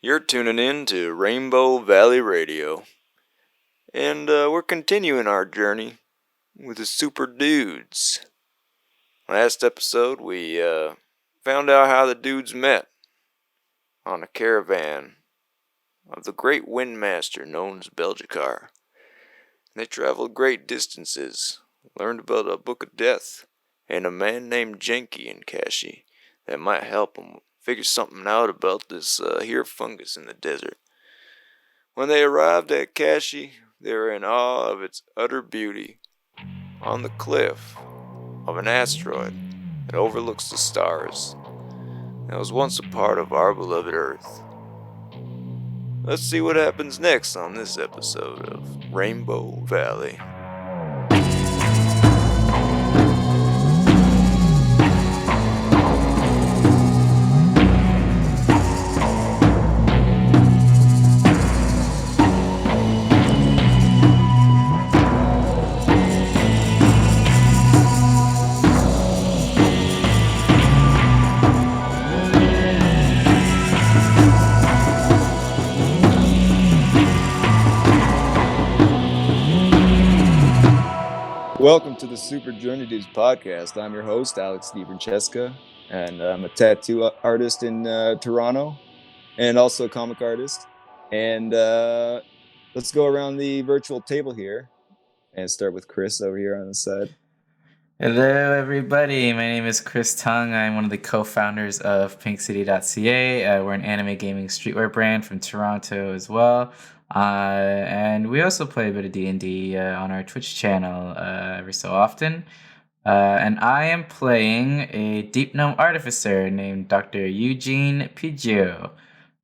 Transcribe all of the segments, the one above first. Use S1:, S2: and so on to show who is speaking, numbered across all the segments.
S1: You're tuning in to Rainbow Valley Radio. And we're continuing our journey with the super dudes. Last episode, we found out how the dudes met on a caravan of the great windmaster known as Belgicar. They traveled great distances, learned about a book of death, and a man named Jenki in Kashi that might help them figure something out about this here fungus in the desert. When they arrived at Kashi, they were in awe of its utter beauty. On the cliff of an asteroid that overlooks the stars, that was once a part of our beloved Earth. Let's see what happens next on this episode of Rainbow Valley. Welcome to the Super Journey Dudes podcast. I'm your host, Alex DeFrancesca, and I'm a tattoo artist in Toronto, and also a comic artist. And let's go around the virtual table here, and start with Chris over here on the side.
S2: Hello, everybody. My name is Chris Tung. I'm one of the co-founders of PinkCity.ca. We're an anime gaming streetwear brand from Toronto as well. And we also play a bit of D&D on our Twitch channel every so often. And I am playing a Deep Gnome Artificer named Dr. Eugene Piggio.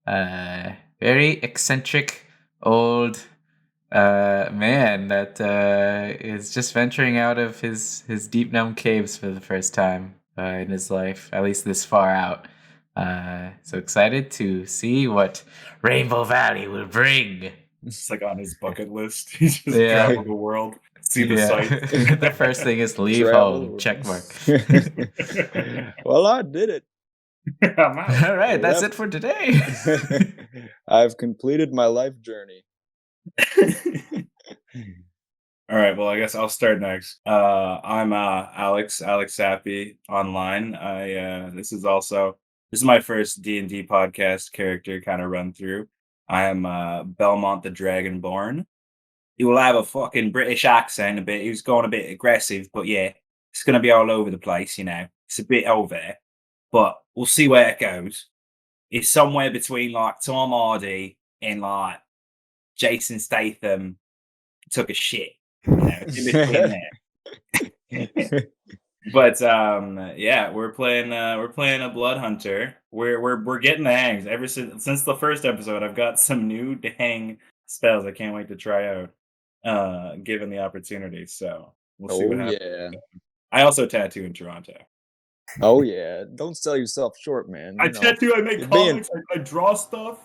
S2: Very eccentric, old man that is just venturing out of his Deep Gnome caves for the first time in his life, at least this far out. So excited to see what Rainbow Valley will bring.
S3: It's like on his bucket list. He just travel the world, see the sights.
S2: The first thing is leave home. Check mark.
S1: Well, I did it.
S2: All right, that's it for today.
S1: I've completed my life journey.
S3: All right, well, I guess I'll start next. I'm Alex Sappy online. This is my first D&D podcast character kind of run through. I am Belmont the Dragonborn. He will have a fucking British accent a bit. He was going a bit aggressive, but yeah, it's going to be all over the place, you know. It's a bit over there, but we'll see where it goes. It's somewhere between like Tom Hardy and like Jason Statham took a shit, you know, in between there. But yeah, we're playing a blood hunter. We're getting the hangs. Ever since the first episode, I've got some new dang spells I can't wait to try out, given the opportunity. So we'll see what happens. Yeah. I also tattoo in Toronto.
S1: Oh yeah, don't sell yourself short, man.
S3: I tattoo. I make comics. I draw stuff.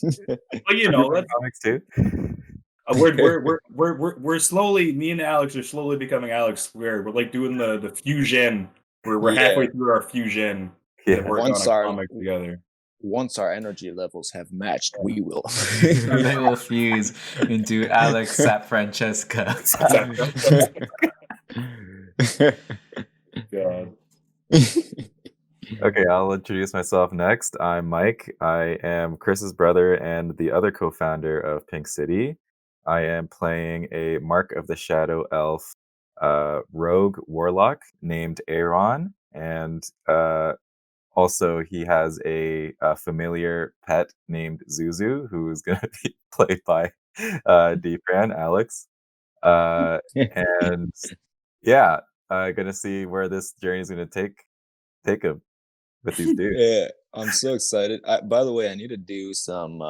S3: Well, you know, that's
S4: comics too.
S3: We're slowly. Me and Alex are slowly becoming Alex Square. We're like doing the fusion. We're halfway through our fusion.
S4: Yeah.
S3: Once on a comic together.
S1: Once our energy levels have matched, we will.
S2: They will fuse into Alex DeFrancesca.
S3: God.
S4: Okay, I'll introduce myself next. I'm Mike. I am Chris's brother and the other co-founder of Pink City. I am playing a Mark of the Shadow Elf rogue warlock named Ēronn, and also he has a familiar pet named Zuzu, who is going to be played by DeFran, Alex. And yeah, gonna see where this journey is gonna take him with these dudes.
S1: Yeah, I'm so excited. By the way, I need to do some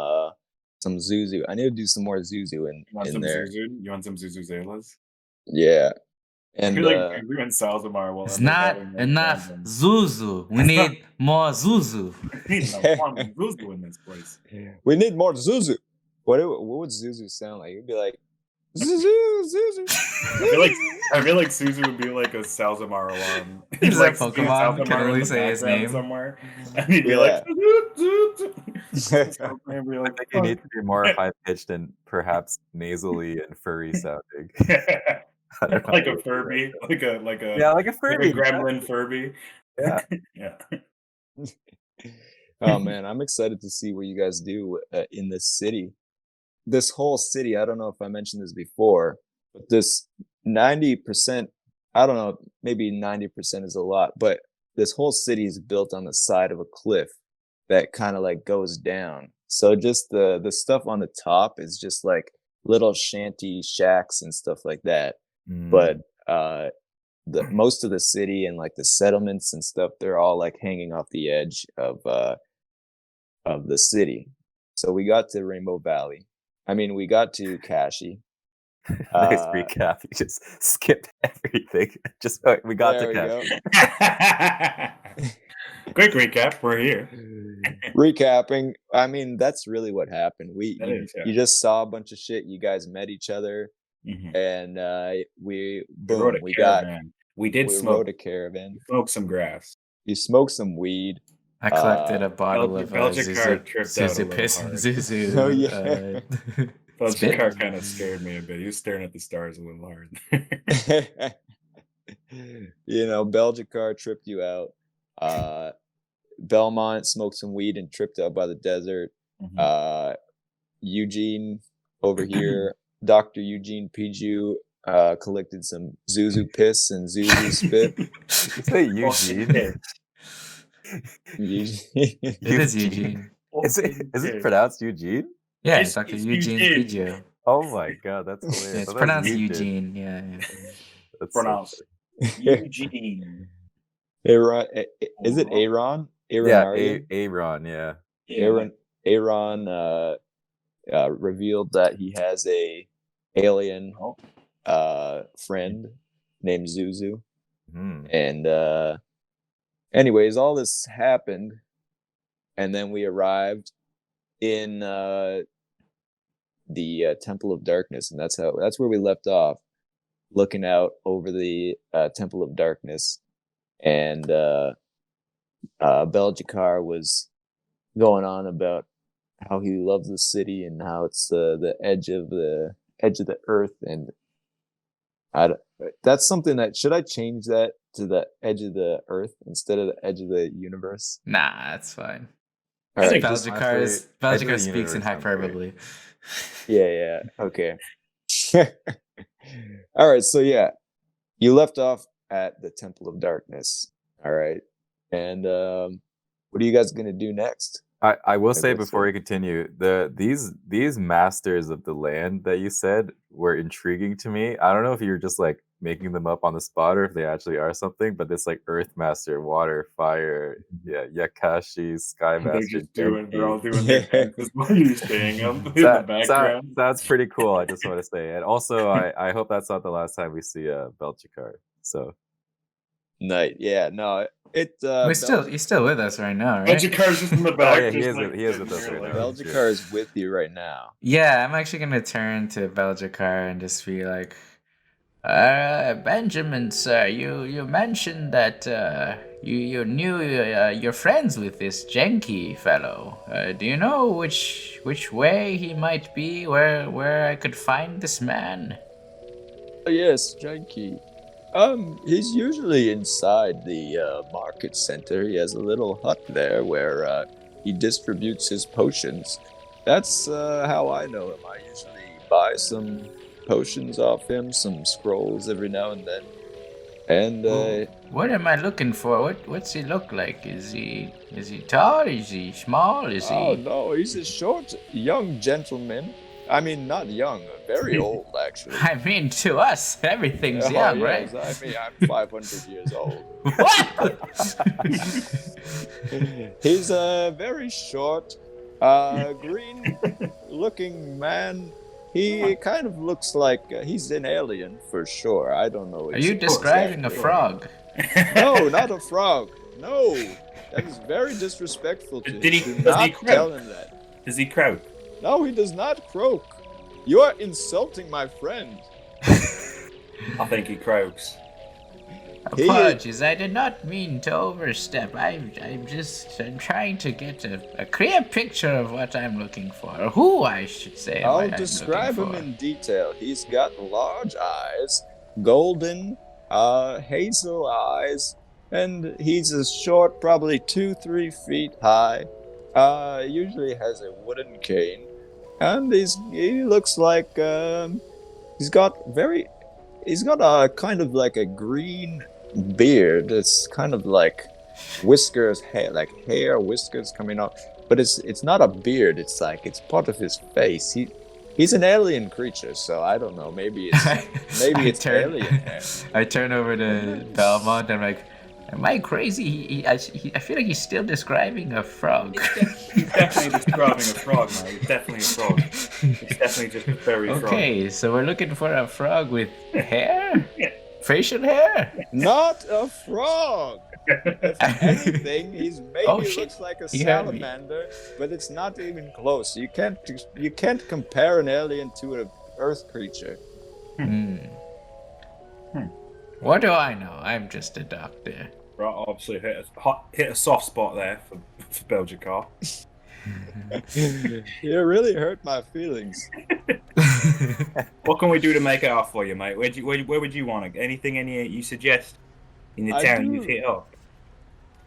S1: Zuzu. I need to do some more Zuzu in there.
S3: Zuzu? You want some Zuzu Zaylas?
S1: Yeah. And
S3: you're like Zuzu and Salzamar.
S2: It's not enough Zuzu. We need more Zuzu.
S3: We need more Zuzu in this place.
S1: We need more Zuzu. What would Zuzu sound like? It'd be like,
S3: I feel like Suzu would be like a Salzamar alarm.
S2: He's
S3: like
S2: a Pokemon,
S3: Salzamar
S2: can
S3: in
S2: only
S3: the
S2: say his
S3: background
S2: name.
S3: somewhere, and he'd be
S1: Yeah.
S3: like,
S4: I think you need to be more high pitched and perhaps nasally and furry sounding. I don't know
S3: like
S4: how
S3: a
S4: to do
S3: Furby, like a
S4: yeah, like a Furby.
S3: gremlin Furby.
S4: Yeah.
S3: Yeah.
S1: Oh man, I'm excited to see what you guys do in this city. This whole city, I don't know if I mentioned this before, but this 90%, I don't know, maybe 90% is a lot, but this whole city is built on the side of a cliff that kind of like goes down. So just the stuff on the top is just like little shanty shacks and stuff like that. But the most of the city and like the settlements and stuff, they're all like hanging off the edge of the city. So we got to Rainbow Valley. I mean, we got to Kashi.
S4: Nice recap. You just skipped everything. Just we got to Kashi.
S3: Quick recap. We're here.
S1: Recapping. I mean, that's really what happened. You
S3: Yeah.
S1: just saw a bunch of shit. You guys met each other, and we
S3: rode a caravan. We
S1: rode a caravan.
S3: Smoked some grass.
S1: You smoked some weed.
S2: I collected a bottle of
S3: Belgicar tripped out a
S2: Zuzu
S3: little
S2: piss and
S3: hard.
S2: Zuzu.
S1: Oh, yeah.
S3: Belgicar kind of scared me a bit. He was staring at the stars a little hard.
S1: You know, Belgicar tripped you out. Belmont smoked some weed and tripped out by the desert. Eugene over here, Dr. Eugene Piju, collected some Zuzu piss and Zuzu spit.
S4: You say Eugene?
S2: It is Eugene.
S4: Is it pronounced Eugene?
S2: Yeah,
S3: It's
S2: Dr. Eugene Piju.
S4: Oh my god, that's hilarious.
S2: It's pronounced Eugene. Yeah.
S4: That's
S3: Pronounced Eugene.
S1: Aaron, is it Aaron?
S4: Aaron, yeah.
S1: Aaron revealed that he has a alien friend named Zuzu. And anyways, all this happened, and then we arrived in the Temple of Darkness, and that's where we left off, looking out over the Temple of Darkness, and Belgicar was going on about how he loves the city and how it's the edge of the earth, and that's something that, should I change that to the edge of the earth instead of the edge of the universe?
S2: Nah, that's fine.
S1: All right,
S2: Belgicar speaks in hyperbole.
S1: Yeah. Okay. All right. So yeah, you left off at the Temple of Darkness. All right. And what are you guys gonna do next?
S4: I will say before we continue, these masters of the land that you said were intriguing to me. I don't know if you're just like making them up on the spot or if they actually are something, but this like Earth Master, Water, Fire, Kashi, Sky Master.
S3: They're all doing their dances while you're staying up in the background.
S4: That's pretty cool, I just want to say. And also I hope that's not the last time we see Belgicar. So
S1: Night. Yeah, no.
S2: He's still with us right now, right?
S3: Belgicar's just in the back.
S4: Yeah, he is with us right now.
S1: Belgicar is with you right now.
S2: Yeah, I'm actually gonna turn to Belgicar and just be like, Benjamin, sir, you mentioned that you knew you're friends with this Genki fellow. Do you know which way he might be? Where I could find this man?
S1: Yes, Genki. He's usually inside the market center. He has a little hut there where he distributes his potions. That's how I know him. I usually buy some potions off him, some scrolls every now and then. And
S2: what am I looking for? What's he look like? Is he tall? Is he small?
S1: Oh no, he's a short, young gentleman. I mean, not young, very old, actually.
S2: I mean, to us, everything's young, right?
S1: I mean, I'm 500 years old.
S2: What?
S1: He's a very short, green-looking man. He kind of looks like he's an alien, for sure. I don't know.
S2: Are you describing a frog?
S1: No, not a frog. No, that is very disrespectful to him.
S3: Does he
S1: not
S3: croak?
S1: tell him that.
S3: Does he croak?
S1: No, he does not croak. You are insulting my friend.
S3: I think he croaks.
S2: Apologies, I did not mean to overstep. I'm trying to get a clear picture of what I'm looking for, or who I should say.
S1: I'll describe him in detail. He's got large eyes, golden, hazel eyes, and he's a short, probably 2-3 feet high. Usually has a wooden cane, and he looks like he's got a kind of like a green beard. It's kind of like whiskers, hair whiskers coming out, but it's not a beard. It's part of his face. He's an alien creature, so I don't know. Maybe it's alien hair.
S2: I turn over to Belmont. I'm like, am I crazy? I feel like he's still describing a frog.
S3: He's definitely describing a frog, man. It's definitely a frog. It's definitely just a furry frog.
S2: Okay, so we're looking for a frog with hair? Facial hair?
S1: Not a frog! If anything, he's maybe looks like a salamander, but it's not even close. You can't compare an alien to an Earth creature.
S2: What do I know? I'm just a doctor.
S3: Right, obviously hit a soft spot there for Belgica.
S1: You really hurt my feelings.
S3: What can we do to make it up for you, mate? Where would you want to? Anything you suggest in the town you've hit up?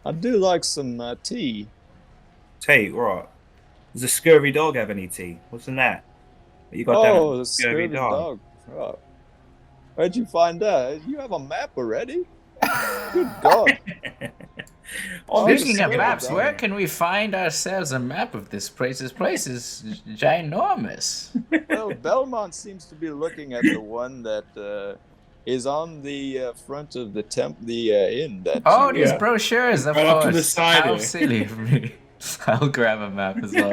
S1: I do like some tea.
S3: Tea, right. Does the scurvy dog have any tea? What's in that? What you got down
S1: The scurvy dog. Oh. Where'd you find that? You have a map already? Good God.
S2: Speaking of maps, where can we find ourselves a map of this place? This place is ginormous.
S1: Well, Belmont seems to be looking at the one that is on the front of the inn.
S2: These brochures, of
S3: right
S2: course.
S3: To the side
S2: How silly of me. I'll grab a map as well.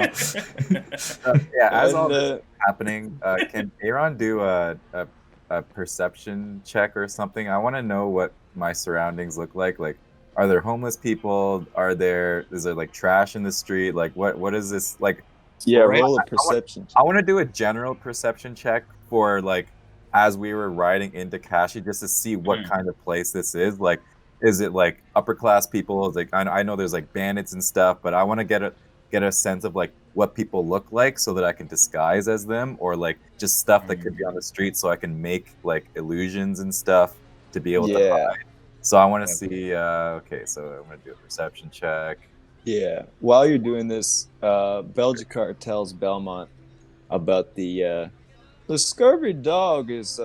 S4: As all this is happening, can Ādronn do a perception check or something? I want to know what my surroundings look like. Like, are there homeless people? Is there like trash in the street? Like, what is this like?
S1: Yeah, roll a perception.
S4: I want to do a general perception check for like as we were riding into Kashi, just to see what kind of place this is. Like, is it like upper class people? Like, I know there's like bandits and stuff, but I want to get a sense of like what people look like so that I can disguise as them, or like just stuff that could be on the street so I can make like illusions and stuff to be able to hide. So I want to see. Okay, so I'm gonna do a perception check.
S1: Yeah. While you're doing this, Belgicar tells Belmont about the scurvy dog is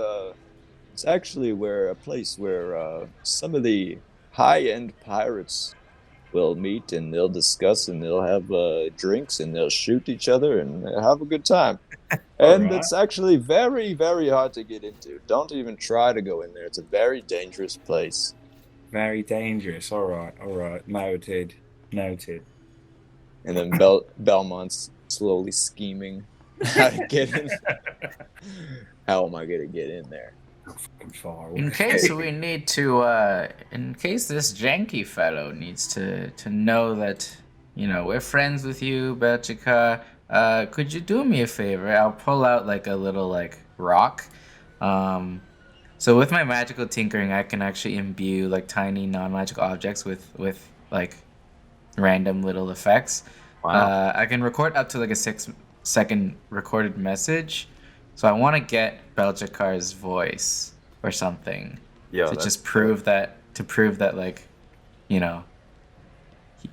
S1: it's actually a place where some of the high-end pirates will meet, and they'll discuss, and they'll have drinks, and they'll shoot each other, and they'll have a good time. And it's actually very, very hard to get into. Don't even try to go in there. It's a very dangerous place.
S3: Very dangerous. All right. Noted.
S1: And then Belmont's slowly scheming how to get in. How am I going to get in there?
S2: In case we need to, in case this janky fellow needs to know that, we're friends with you, Belgica, could you do me a favor? I'll pull out like a little like rock. So with my magical tinkering, I can actually imbue like tiny non-magical objects with like random little effects. Wow. I can record up to like a 6-second recorded message. So I want to get Belgicar's voice or something to just prove that like,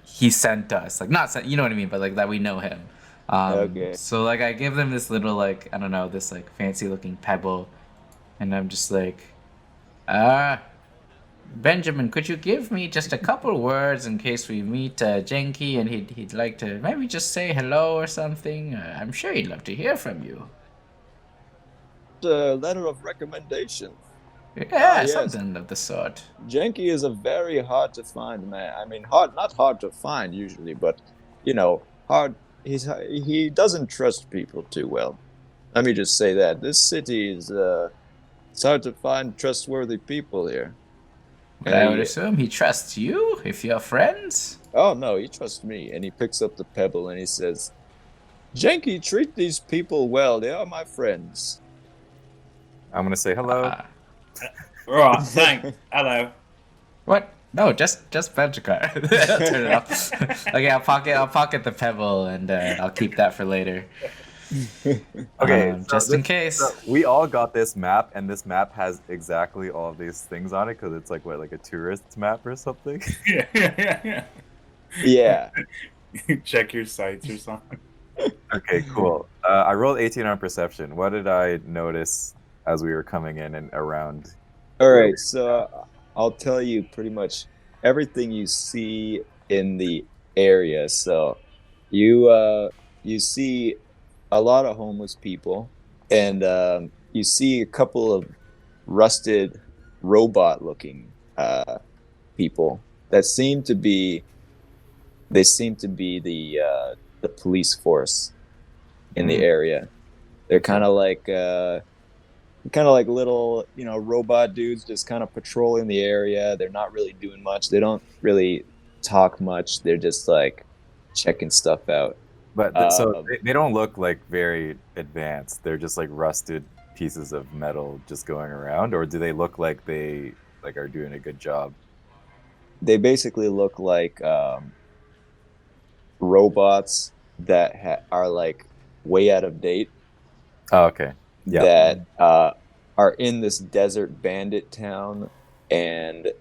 S2: he sent us, like not sent, you know what I mean, but like that we know him. Okay. So like I give them this little like, I don't know, this like fancy looking pebble. And I'm just like, Benjamin, could you give me just a couple words in case we meet Janky and he'd like to maybe just say hello or something? I'm sure he'd love to hear from you.
S1: Letter of recommendation.
S2: Yeah, something of the sort.
S1: Janky is a very hard to find man. I mean, not hard to find usually, but hard. He doesn't trust people too well. Let me just say that this city is. It's hard to find trustworthy people here.
S2: But I would assume he trusts you if you're friends?
S1: Oh, no, he trusts me. And he picks up the pebble and he says, Janky, treat these people well. They are my friends.
S4: I'm gonna say hello.
S3: Right, thanks. Hello.
S2: What? No, just Benjica. I'll turn it off. Okay, I'll pocket the pebble and I'll keep that for later.
S4: Okay, so
S2: Just in case.
S4: so we all got this map, and this map has exactly all of these things on it because it's like what, like a tourist map or something.
S1: Yeah.
S3: Check your sites or something.
S4: Okay, cool. I rolled 18 on perception. What did I notice as we were coming in and around?
S1: All right, so I'll tell you pretty much everything you see in the area. So you see a lot of homeless people, and you see a couple of rusted robot-looking people that seem to be the police force in the area. They're kind of like little, robot dudes just kind of patrolling the area. They're not really doing much. They don't really talk much. They're just like checking stuff out.
S4: But so they don't look like very advanced. They're just like rusted pieces of metal just going around, or do they look like they like are doing a good job?
S1: They basically look like robots that are like way out of date.
S4: Oh, okay. Yeah.
S1: That are in this desert bandit town, and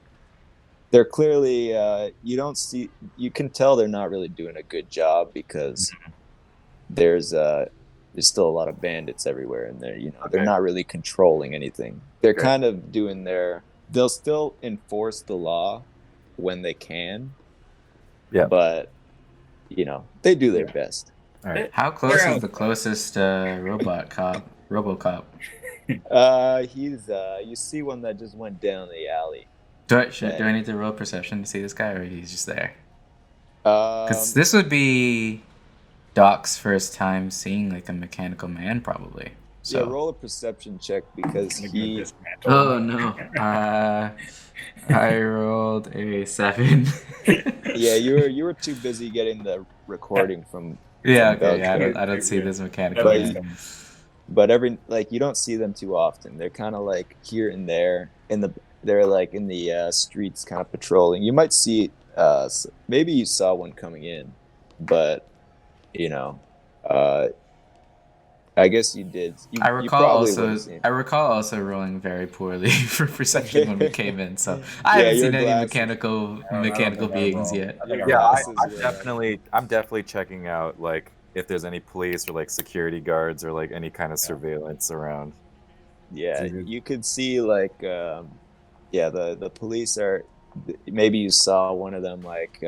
S1: they're clearly you can tell they're not really doing a good job because there's still a lot of bandits everywhere, and they're not really controlling anything. They're kind of doing they'll still enforce the law when they can.
S4: Yeah.
S1: But they do their best.
S4: All right.
S2: How close is the closest RoboCop?
S1: He's you see one that just went down the alley.
S2: Do I need to roll perception to see this guy, or he's just there? Because this would be Doc's first time seeing like a mechanical man, probably. So
S1: yeah, roll a perception check because he.
S2: Oh no! I rolled a 7.
S1: Yeah, you were too busy getting the recording from.
S2: Yeah,
S1: from
S2: okay. Yeah, I don't see this mechanical man.
S1: But you don't see them too often. They're kind of like here and there they're like in the streets, kind of patrolling. You might see maybe you saw one coming in, but I guess you did.
S2: I recall also rolling very poorly for perception when we came in, so I haven't seen any mechanical beings yet.
S4: Yeah, I'm definitely checking out like if there's any police or like security guards or like any kind of surveillance around.
S1: Yeah, you could see like the police are. Maybe you saw one of them like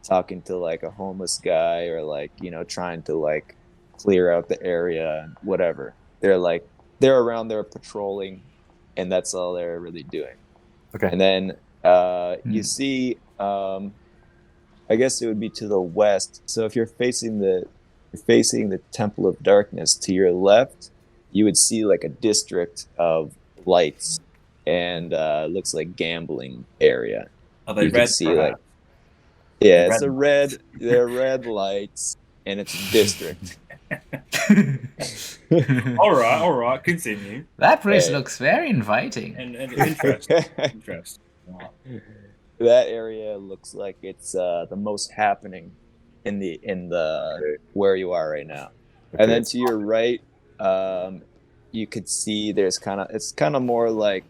S1: talking to like a homeless guy or like trying to like clear out the area, whatever. They're around there patrolling, and that's all they're really doing.
S4: Okay.
S1: And then you see I guess it would be to the west. So if you're facing the Temple of Darkness, to your left you would see like a district of lights, and looks like gambling area.
S3: Are they
S1: you
S3: red?
S1: Can see like it's a red. They're red lights, and it's a district.
S3: All right. Continue.
S2: That place looks very inviting.
S3: And interesting.
S1: That area looks like it's the most happening in the where you are right now. And then to your right, you could see it's kind of more like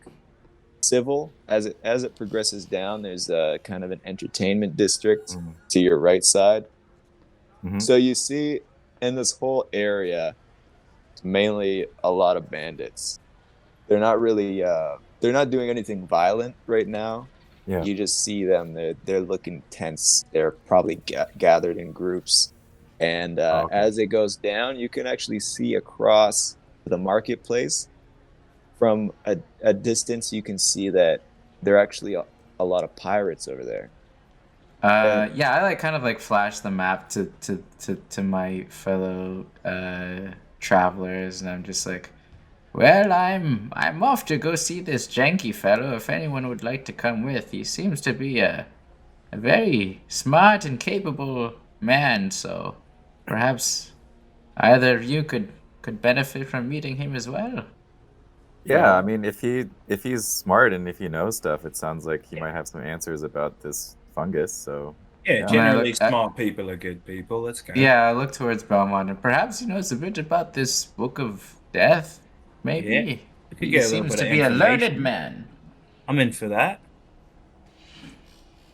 S1: civil. As it progresses down, there's kind of an entertainment district to your right side. So you see in this whole area, it's mainly a lot of bandits. They're not really they're not doing anything violent right now.
S4: Yeah.
S1: You just see them. They're looking tense. They're probably gathered in groups. And as it goes down, you can actually see across the marketplace. From a distance, you can see that there are actually a lot of pirates over there.
S2: Yeah, I like kind of like flash the map to my fellow travelers, and I'm just like, well, I'm off to go see this janky fellow. If anyone would like to come with, he seems to be a very smart and capable man. So perhaps Either of you could benefit from meeting him as well.
S4: Yeah, I mean, if he's smart and if he knows stuff, it sounds like he might have some answers about this fungus. So
S3: Yeah,
S4: yeah.
S3: generally
S2: look at-
S3: smart people are good people. Let's go.
S2: Yeah, I look towards Belmont, and perhaps he knows a bit about this Book of Death. Maybe
S3: Yeah, we could
S2: he
S3: get a little
S2: seems
S3: bit
S2: to
S3: of
S2: be a learned
S3: information.
S2: man.
S3: I'm in for that.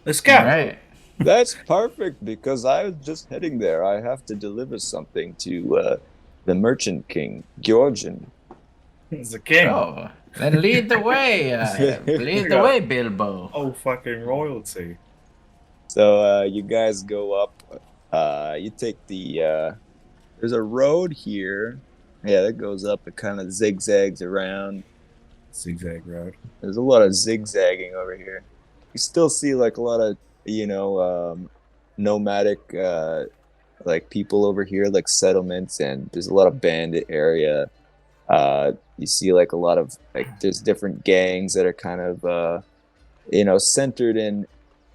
S3: Let's go.
S2: All right.
S1: That's perfect because I was just heading there. I have to deliver something to the Merchant King, Georgian.
S3: It's the king.
S2: Oh, then lead the way. Lead the way, Bilbo.
S3: Oh, fucking royalty.
S1: So you guys go up. You take the. There's a road here. Yeah, that goes up. It kind of zigzags around.
S3: Zigzag road.
S1: There's a lot of zigzagging over here. You still see like a lot of nomadic like people over here, like settlements, and there's a lot of bandit area. You see like a lot of like there's different gangs that are kind of centered in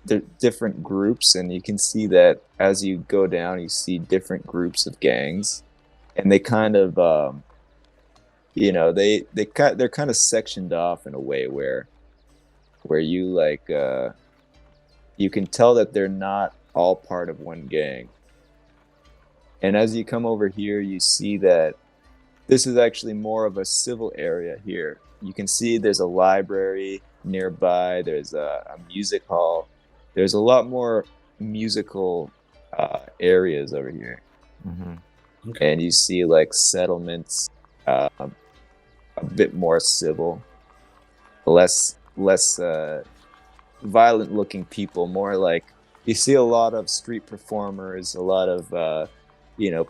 S1: the different groups, and you can see that as you go down, you see different groups of gangs, and they kind of they're kind of sectioned off in a way where you like you can tell that they're not all part of one gang. And as you come over here, you see that this is actually more of a civil area here. You can see there's a library nearby. There's a music hall. There's a lot more musical areas over here.
S4: Mm-hmm.
S3: Okay.
S1: And you see like settlements, a bit more civil, less violent looking people, more like you see a lot of street performers, a lot of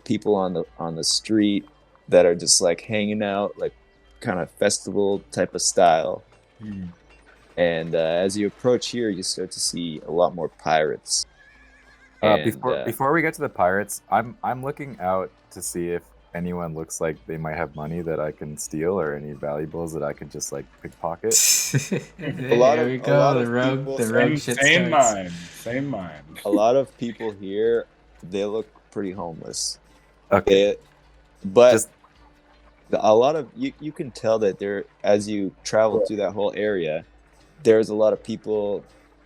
S1: people on the street that are just like hanging out, like kind of festival type of style. And as you approach here, you start to see a lot more pirates.
S4: Before we get to the pirates, I'm looking out to see if anyone looks like they might have money that I can steal, or any valuables that I can just like pickpocket.
S2: There we go. The rogue shit starts.
S3: Same mind.
S1: A lot of people here, they look pretty homeless.
S4: Okay.
S1: But a lot of you can tell that there, as you travel through that whole area, there's a lot of people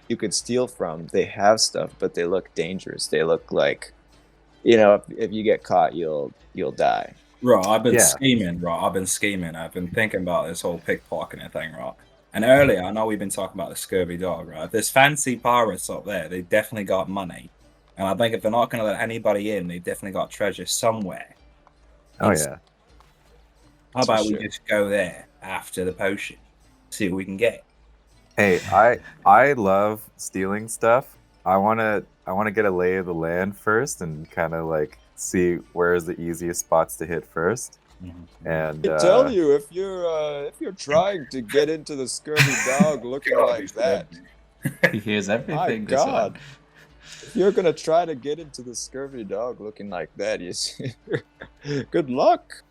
S1: you could steal from. They have stuff, but they look dangerous. They look like, if you get caught, you'll die.
S3: Right, I've been scheming. I've been thinking about this whole pickpocketing thing, right? And earlier, I know we've been talking about the scurvy dog, right? If there's fancy pirates up there, they definitely got money. And I think if they're not going to let anybody in, they've definitely got treasure somewhere.
S4: Oh yeah.
S3: How about we just go there after the potion, see what we can get?
S4: Hey, I love stealing stuff. I wanna get a lay of the land first and kind of like see where's the easiest spots to hit first. And
S1: I tell you, if you're trying to get into the scurvy dog looking like that,
S2: He hears everything.
S1: my
S2: this one.
S1: God, if you're gonna try to get into the scurvy dog looking like that, good luck.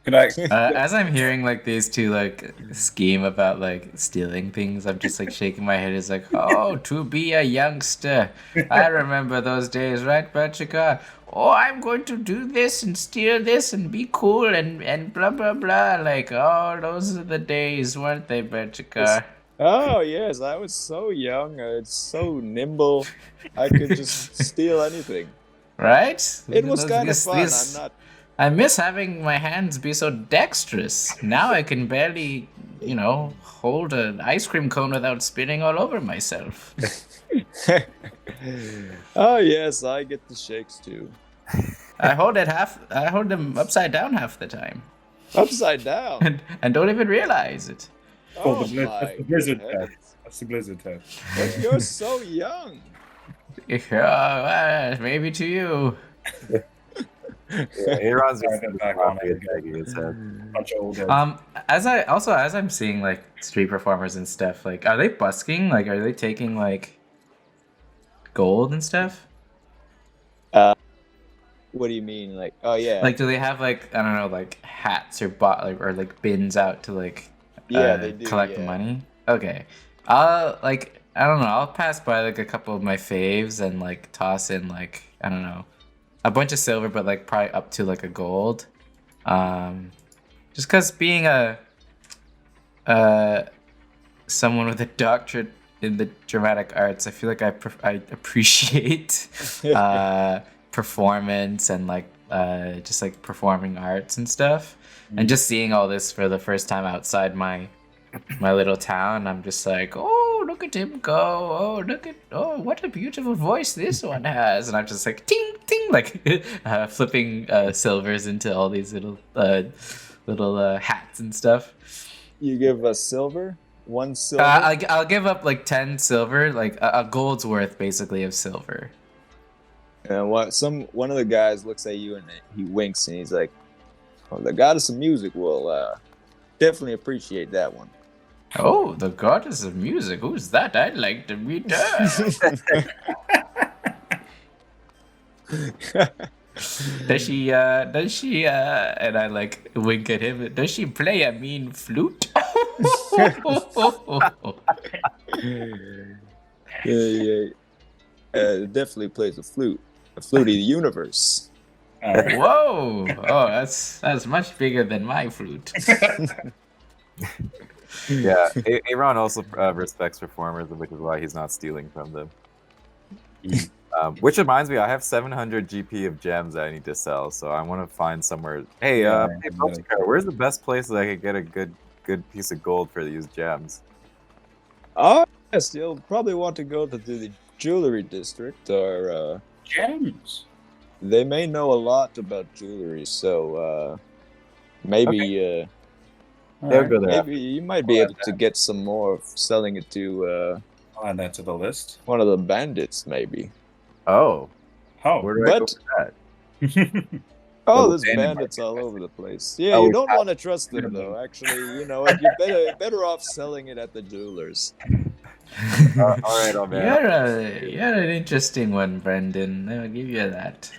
S3: Can I?
S2: As I'm hearing like these two like scheme about like stealing things, I'm just like shaking my head. It's like, oh, to be a youngster, I remember those days, right, Bachika? Oh, I'm going to do this and steal this and be cool and blah blah blah. Like, oh, those are the days, weren't they, Bachika?
S1: Oh yes, I was so young. It's so nimble. I could just steal anything.
S2: Right?
S1: It was kind of fun.
S2: These- I miss having my hands be so dexterous. Now I can barely, hold an ice cream cone without spitting all over myself.
S1: Oh yes, I get the shakes too.
S2: I hold them upside down half the time.
S1: Upside down.
S2: And don't even realize it.
S1: Oh
S3: That's the
S1: my
S3: blizzard test.
S1: heavens.
S3: That's the blizzard test.
S1: But you're so young.
S2: Yeah, maybe to you.
S4: Aaron's just
S3: Back on it.
S4: tagging his head.
S3: Bunch of old heads.
S2: As I'm seeing like street performers and stuff, like are they busking? Like are they taking like gold and stuff?
S1: What do you mean? Like, oh yeah.
S2: Like do they have like, I don't know, like hats or like bins out to like
S1: Yeah, they do,
S2: collect the
S1: yeah.
S2: money? Okay. I don't know, I'll pass by like a couple of my faves and like toss in like, I don't know, a bunch of silver, but like probably up to like a gold. Just because being someone with a doctorate in the dramatic arts, I feel like I appreciate performance and like just like performing arts and stuff. And just seeing all this for the first time outside my little town, I'm just like, oh, look at him go! Oh, what a beautiful voice this one has! And I'm just like, ting ting, like flipping silvers into all these little hats and stuff.
S5: You give us silver? 1 silver?
S2: I'll give up like 10 silver, like a gold's worth basically of silver.
S5: And one of the guys looks at you and he winks and he's like, "Oh, the goddess of music will definitely appreciate that one."
S2: Oh, the goddess of music. Who's that? I'd like to meet her. Does she, and I like wink at him, does she play a mean flute?
S5: Yeah. It definitely plays a flute of the universe.
S2: Whoa! Oh, that's much bigger than my flute.
S4: Yeah, Ādronn also respects performers, which is why he's not stealing from them. Which reminds me, I have 700 GP of gems that I need to sell, so I want to find somewhere. Hey, Belgicar, where's the best place that I could get a good piece of gold for these gems?
S5: Oh, yes, you'll probably want to go to the jewelry district, or
S3: Gems.
S5: they may know a lot about jewelry, so maybe
S4: They'll go there.
S5: maybe you might be able to get some more selling it to
S3: I'll add that to the list.
S5: one of the bandits, maybe.
S4: Oh,
S3: Oh,
S4: where do I go
S5: But-
S4: for that?
S5: Oh,
S4: Oh,
S5: there's
S4: bandit
S5: bandits
S4: market.
S5: all over the place. Yeah,
S4: Oh,
S5: you don't want to trust them though. Actually, you're better off selling it at the jewelers.
S4: All right, oh man.
S2: You're an interesting one, Brendan. I'll give you that.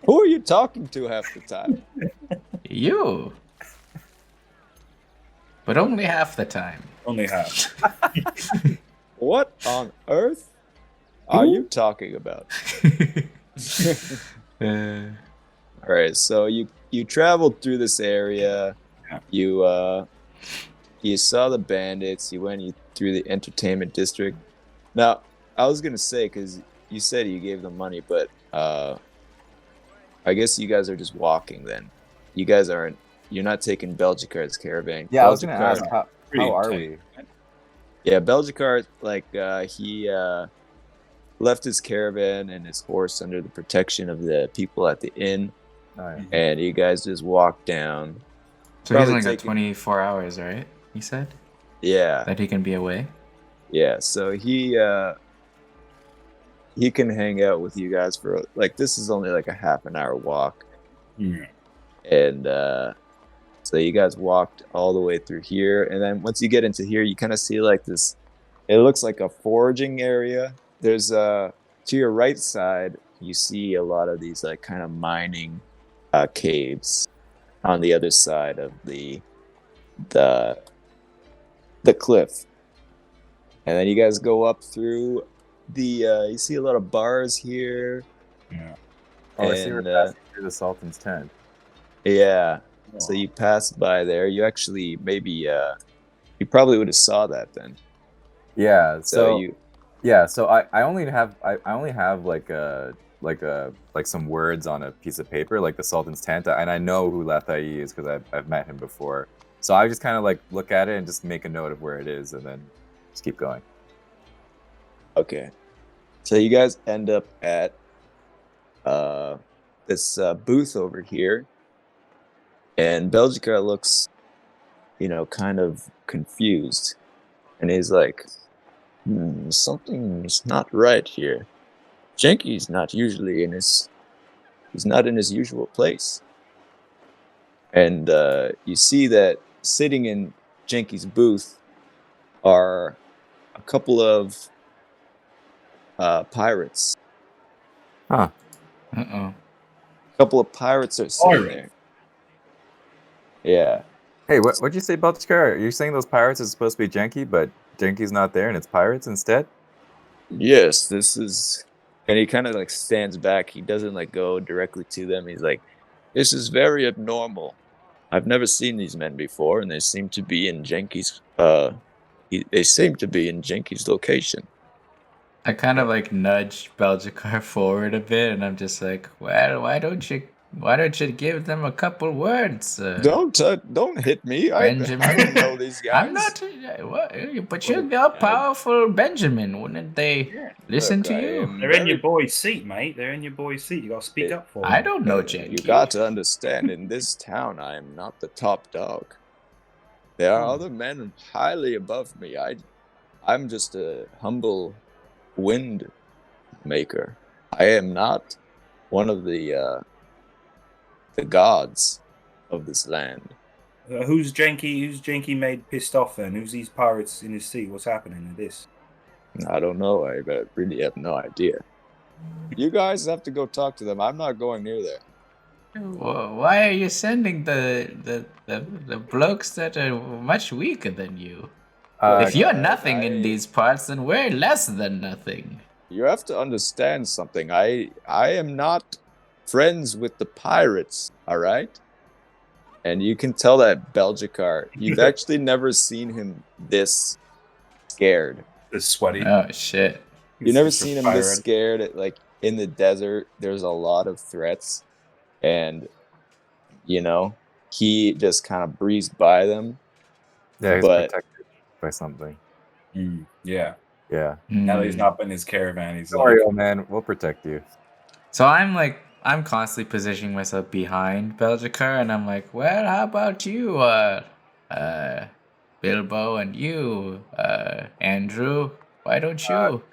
S5: Who are you talking to half the time?
S2: You. But only half the time.
S3: only half.
S5: What on earth are you talking about? All right, so you traveled through this area.
S3: Yeah.
S5: You saw the bandits. You went through the entertainment district. Now, I was gonna say, because you said you gave them money, but I guess you guys are just walking. Then you guys aren't. You're not taking Belgicar's caravan.
S4: Yeah, I was gonna ask,
S5: Belgicar-
S4: how are
S3: tight.
S4: we?
S5: Yeah, Belgicar, like he left his caravan and his horse under the protection of the people at the inn,
S4: Nice.
S5: and you guys just walked down.
S2: So he's
S5: Probably
S2: only got
S5: taking-
S2: 24 hours, right? He said
S5: Yeah,
S2: that he can be away.
S5: yeah. So he can hang out with you guys for like, this is only like a half an hour walk,
S3: Yeah.
S5: and so you guys walked all the way through here, and then once you get into here, you kind of see like this. It looks like a foraging area. There's to your right side, you see a lot of these like kind of mining caves on the other side of the cliff, and then you guys go up through the. You see a lot of bars here.
S3: Yeah.
S4: Oh, I see we're
S5: And,
S4: passing through the Sultan's tent.
S5: Yeah. So you passed by there. You actually maybe you probably would have saw that then.
S4: Yeah.
S5: So
S4: So I only have like some words on a piece of paper, like the Sultan's tent, and I know who Lathai is because I've met him before. So I just kind of like look at it and just make a note of where it is, and then just keep going.
S5: Okay. So you guys end up at this booth over here, and Belgica looks, kind of confused, and he's like, something's not right here. Jenky's not usually he's not in his usual place. And you see that sitting in Jenky's booth are a couple of pirates.
S4: Huh.
S2: Uh-oh.
S5: A couple of pirates are sitting there. Yeah.
S4: Hey, what'd you say, Belchkar? Are you saying those pirates are supposed to be Jenky, but Jenky's not there and it's pirates instead?
S5: Yes, this is And he kind of like stands back. He doesn't like go directly to them. He's like, "This is very abnormal. I've never seen these men before, and they seem to be in Jenki's. They seem to be in Jenki's location."
S2: I kind of like nudge Belgicar forward a bit, and I'm just like, well, why don't you give them a couple words?
S5: Don't hit me. I
S2: Benjamin.
S5: don't know these guys.
S2: I'm not. But you're powerful, Benjamin. Wouldn't they listen
S5: Look,
S2: to
S5: I
S2: you?
S5: am
S3: They're in
S5: very-
S3: your boy's seat, mate. They're in your boy's seat. You got to speak up for them.
S2: I don't know, Jenki.
S5: You got to understand, in this town, I am not the top dog. There are other men highly above me. I'm just a humble wind maker. I am not one of the gods of this land.
S3: Who's Jenki made pissed off then? Who's these pirates in his seat? What's happening in this?
S5: I don't know. I really have no idea. You guys have to go talk to them. I'm not going near there.
S2: Why are you sending the blokes that are much weaker than you? If you're nothing in these parts, then we're less than nothing.
S5: You have to understand something. I am not friends with the pirates, all right? And you can tell that Belgicar, you've actually never seen him this scared.
S3: This sweaty.
S2: Oh shit!
S5: You've never seen him this scared. Like in the desert, there's a lot of threats, and he just kind of breezed by them.
S4: Yeah, he's
S5: But-
S4: protected by something.
S3: Yeah.
S4: Yeah.
S3: Now that he's not in his caravan, he's
S4: Don't
S3: like,
S4: worry, old man. We'll protect you.
S2: So I'm constantly positioning myself behind Belgicar, and I'm like, well, how about you, Bilbo, and you, Andrew? Why don't you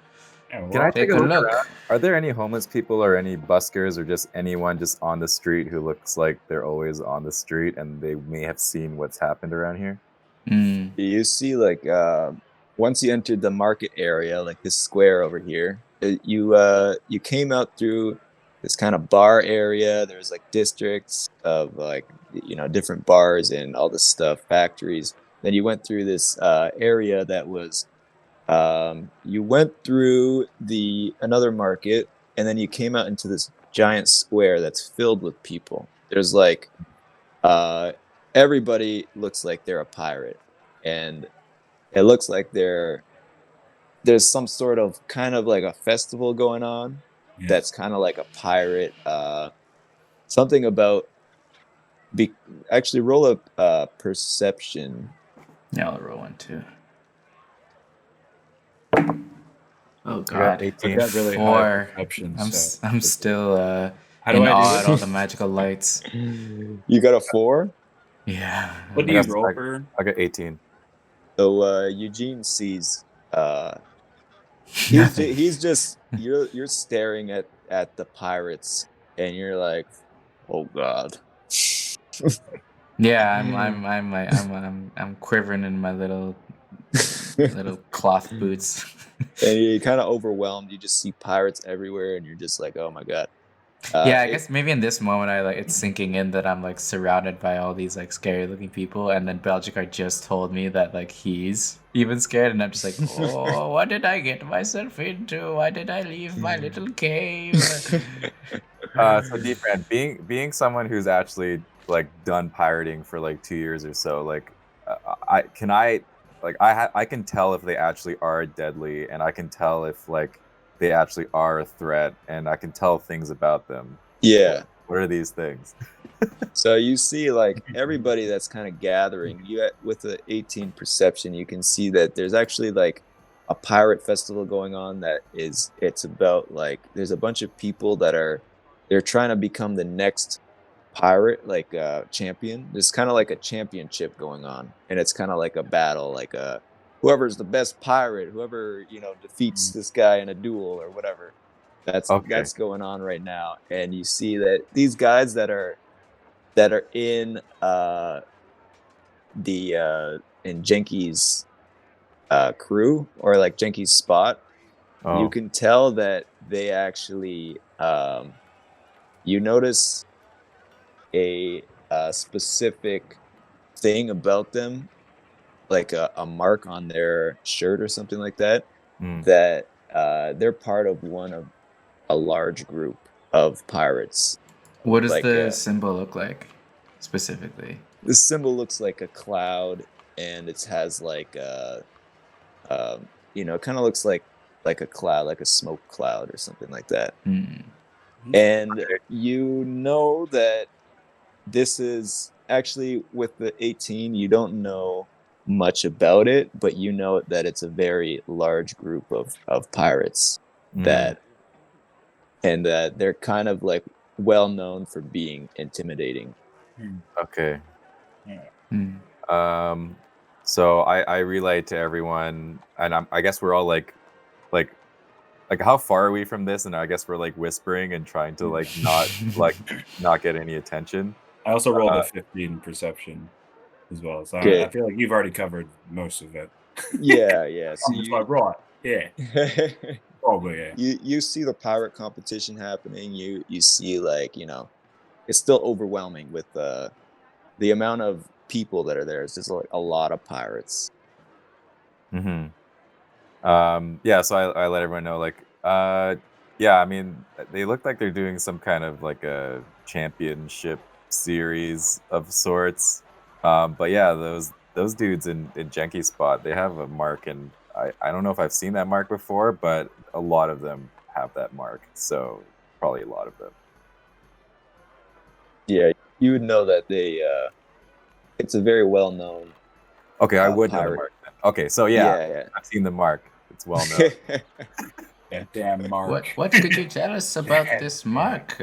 S3: yeah,
S4: Can
S3: well,
S4: I take
S2: take a look?
S4: around? Are there any homeless people or any buskers or just anyone just on the street who looks like they're always on the street and they may have seen what's happened around here?
S2: Hmm.
S5: You see, like, once you entered the market area, like this square over here, you came out through this kind of bar area. There's like districts of like different bars and all this stuff, factories. Then you went through this area that was you went through another market, and then you came out into this giant square that's filled with people. There's like everybody looks like they're a pirate, and it looks like there's some sort of kind of like a festival going on.
S3: Yeah.
S5: That's kind of like a pirate something about actually roll a perception.
S2: Yeah, I'll roll one too. Oh
S4: I got
S2: god,
S4: 18.
S3: got really high
S2: Four.
S3: perception,
S2: I'm
S3: so-
S2: I'm still
S3: How
S2: in
S3: do I
S2: awe
S3: do
S2: at all
S3: this?
S2: the magical lights.
S5: You got a 4.
S2: Yeah.
S3: What do
S4: I
S3: you
S4: got-
S3: roll for?
S4: I got 18.
S5: So Eugene sees he's just you're staring at the pirates, and you're like, oh god.
S2: Yeah, I'm quivering in my little cloth boots.
S5: And you're kind of overwhelmed. You just see pirates everywhere, and you're just like, oh my god.
S2: Yeah, I guess maybe in this moment it's sinking in that I'm like surrounded by all these like scary looking people, and then Belgicar just told me that like he's even scared, and I'm just like, oh, what did I get myself into? Why did I leave my little cave?
S4: So DeFran, being someone who's actually like done pirating for like 2 years or so, like I can tell if they actually are deadly, and I can tell if like they actually are a threat, and I can tell things about them.
S5: Yeah.
S4: What are these things?
S5: So you see, like, everybody that's kind of gathering. With the 18 perception, you can see that there's actually like a pirate festival going on. It's about like there's a bunch of people they're trying to become the next pirate, like champion. There's kind of like a championship going on, and it's kind of like a battle, like whoever's the best pirate, whoever defeats this guy in a duel or whatever. That's going on right now, and you see that these guys that are in in Jenki's crew, or like Jenki's spot.
S4: Oh,
S5: You can tell that they actually you notice a specific thing about them, like a mark on their shirt or something like that,
S4: mm.
S5: that they're part of one of a large group of pirates.
S2: What does
S5: Like,
S2: the symbol look like specifically?
S5: the symbol looks like a cloud, and it has like it kind of looks like a cloud, like a smoke cloud or something like that. And you know that this is actually, with the 18, you don't know much about it, but you know that it's a very large group of pirates that they're kind of like well known for being intimidating.
S4: Okay.
S3: Yeah.
S4: So I relay to everyone, and I guess we're all like how far are we from this? And I guess we're like whispering and trying to like not get any attention.
S3: I also rolled a 15 perception as well, so
S5: Okay.
S3: I feel like you've already covered most of it.
S5: Yeah. So
S3: I'm just like, right, yeah, probably, yeah.
S5: you see the pirate competition happening. You see, like, it's still overwhelming with the amount of people that are there. It's just like a lot of pirates.
S4: Yeah, so I let everyone know, like, yeah, I mean, they look like they're doing some kind of like a championship series of sorts. But yeah, those dudes in Genki's spot, they have a mark, and I don't know if I've seen that mark before, but a lot of them have that mark, so probably a lot of them.
S5: Yeah, you would know that it's a very well known.
S4: Okay, I would know the
S5: pirate.
S4: mark then. Okay, so yeah, I've seen the mark. It's well known.
S3: That damn mark.
S2: What could you tell us about this mark?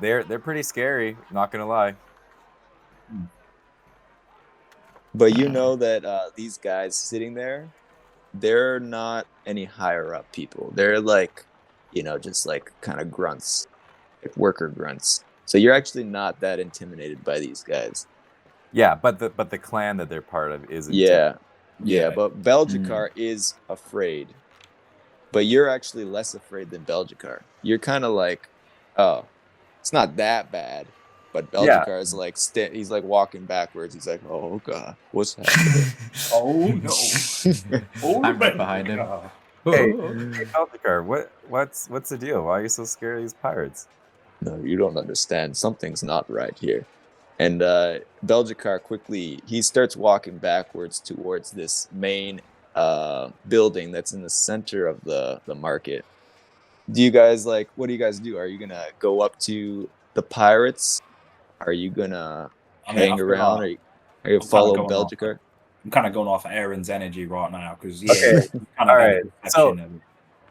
S4: They're pretty scary, not gonna lie.
S5: But you know that these guys sitting there, they're not any higher up people. They're like, just like kind of grunts, like worker grunts. So you're actually not that intimidated by these guys.
S4: Yeah, but the clan that they're part of is
S5: Yeah. But Belgicar is afraid. But you're actually less afraid than Belgicar. You're kind of like, oh, it's not that bad. But Belgicar is like, he's like walking backwards. He's like, oh god, what's happening?
S3: Oh no!
S2: I'm right behind him.
S4: Hey, Belgicar, what's the deal? Why are you so scared of these pirates?
S5: No, you don't understand. Something's not right here. And Belgicar quickly, he starts walking backwards towards this main building that's in the center of the market. Do you guys what do you guys do? Are you gonna go up to the pirates? Are you gonna hang around? Are you gonna follow Belgicar?
S3: I'm kind of going off Aaron's energy right now because
S4: All right.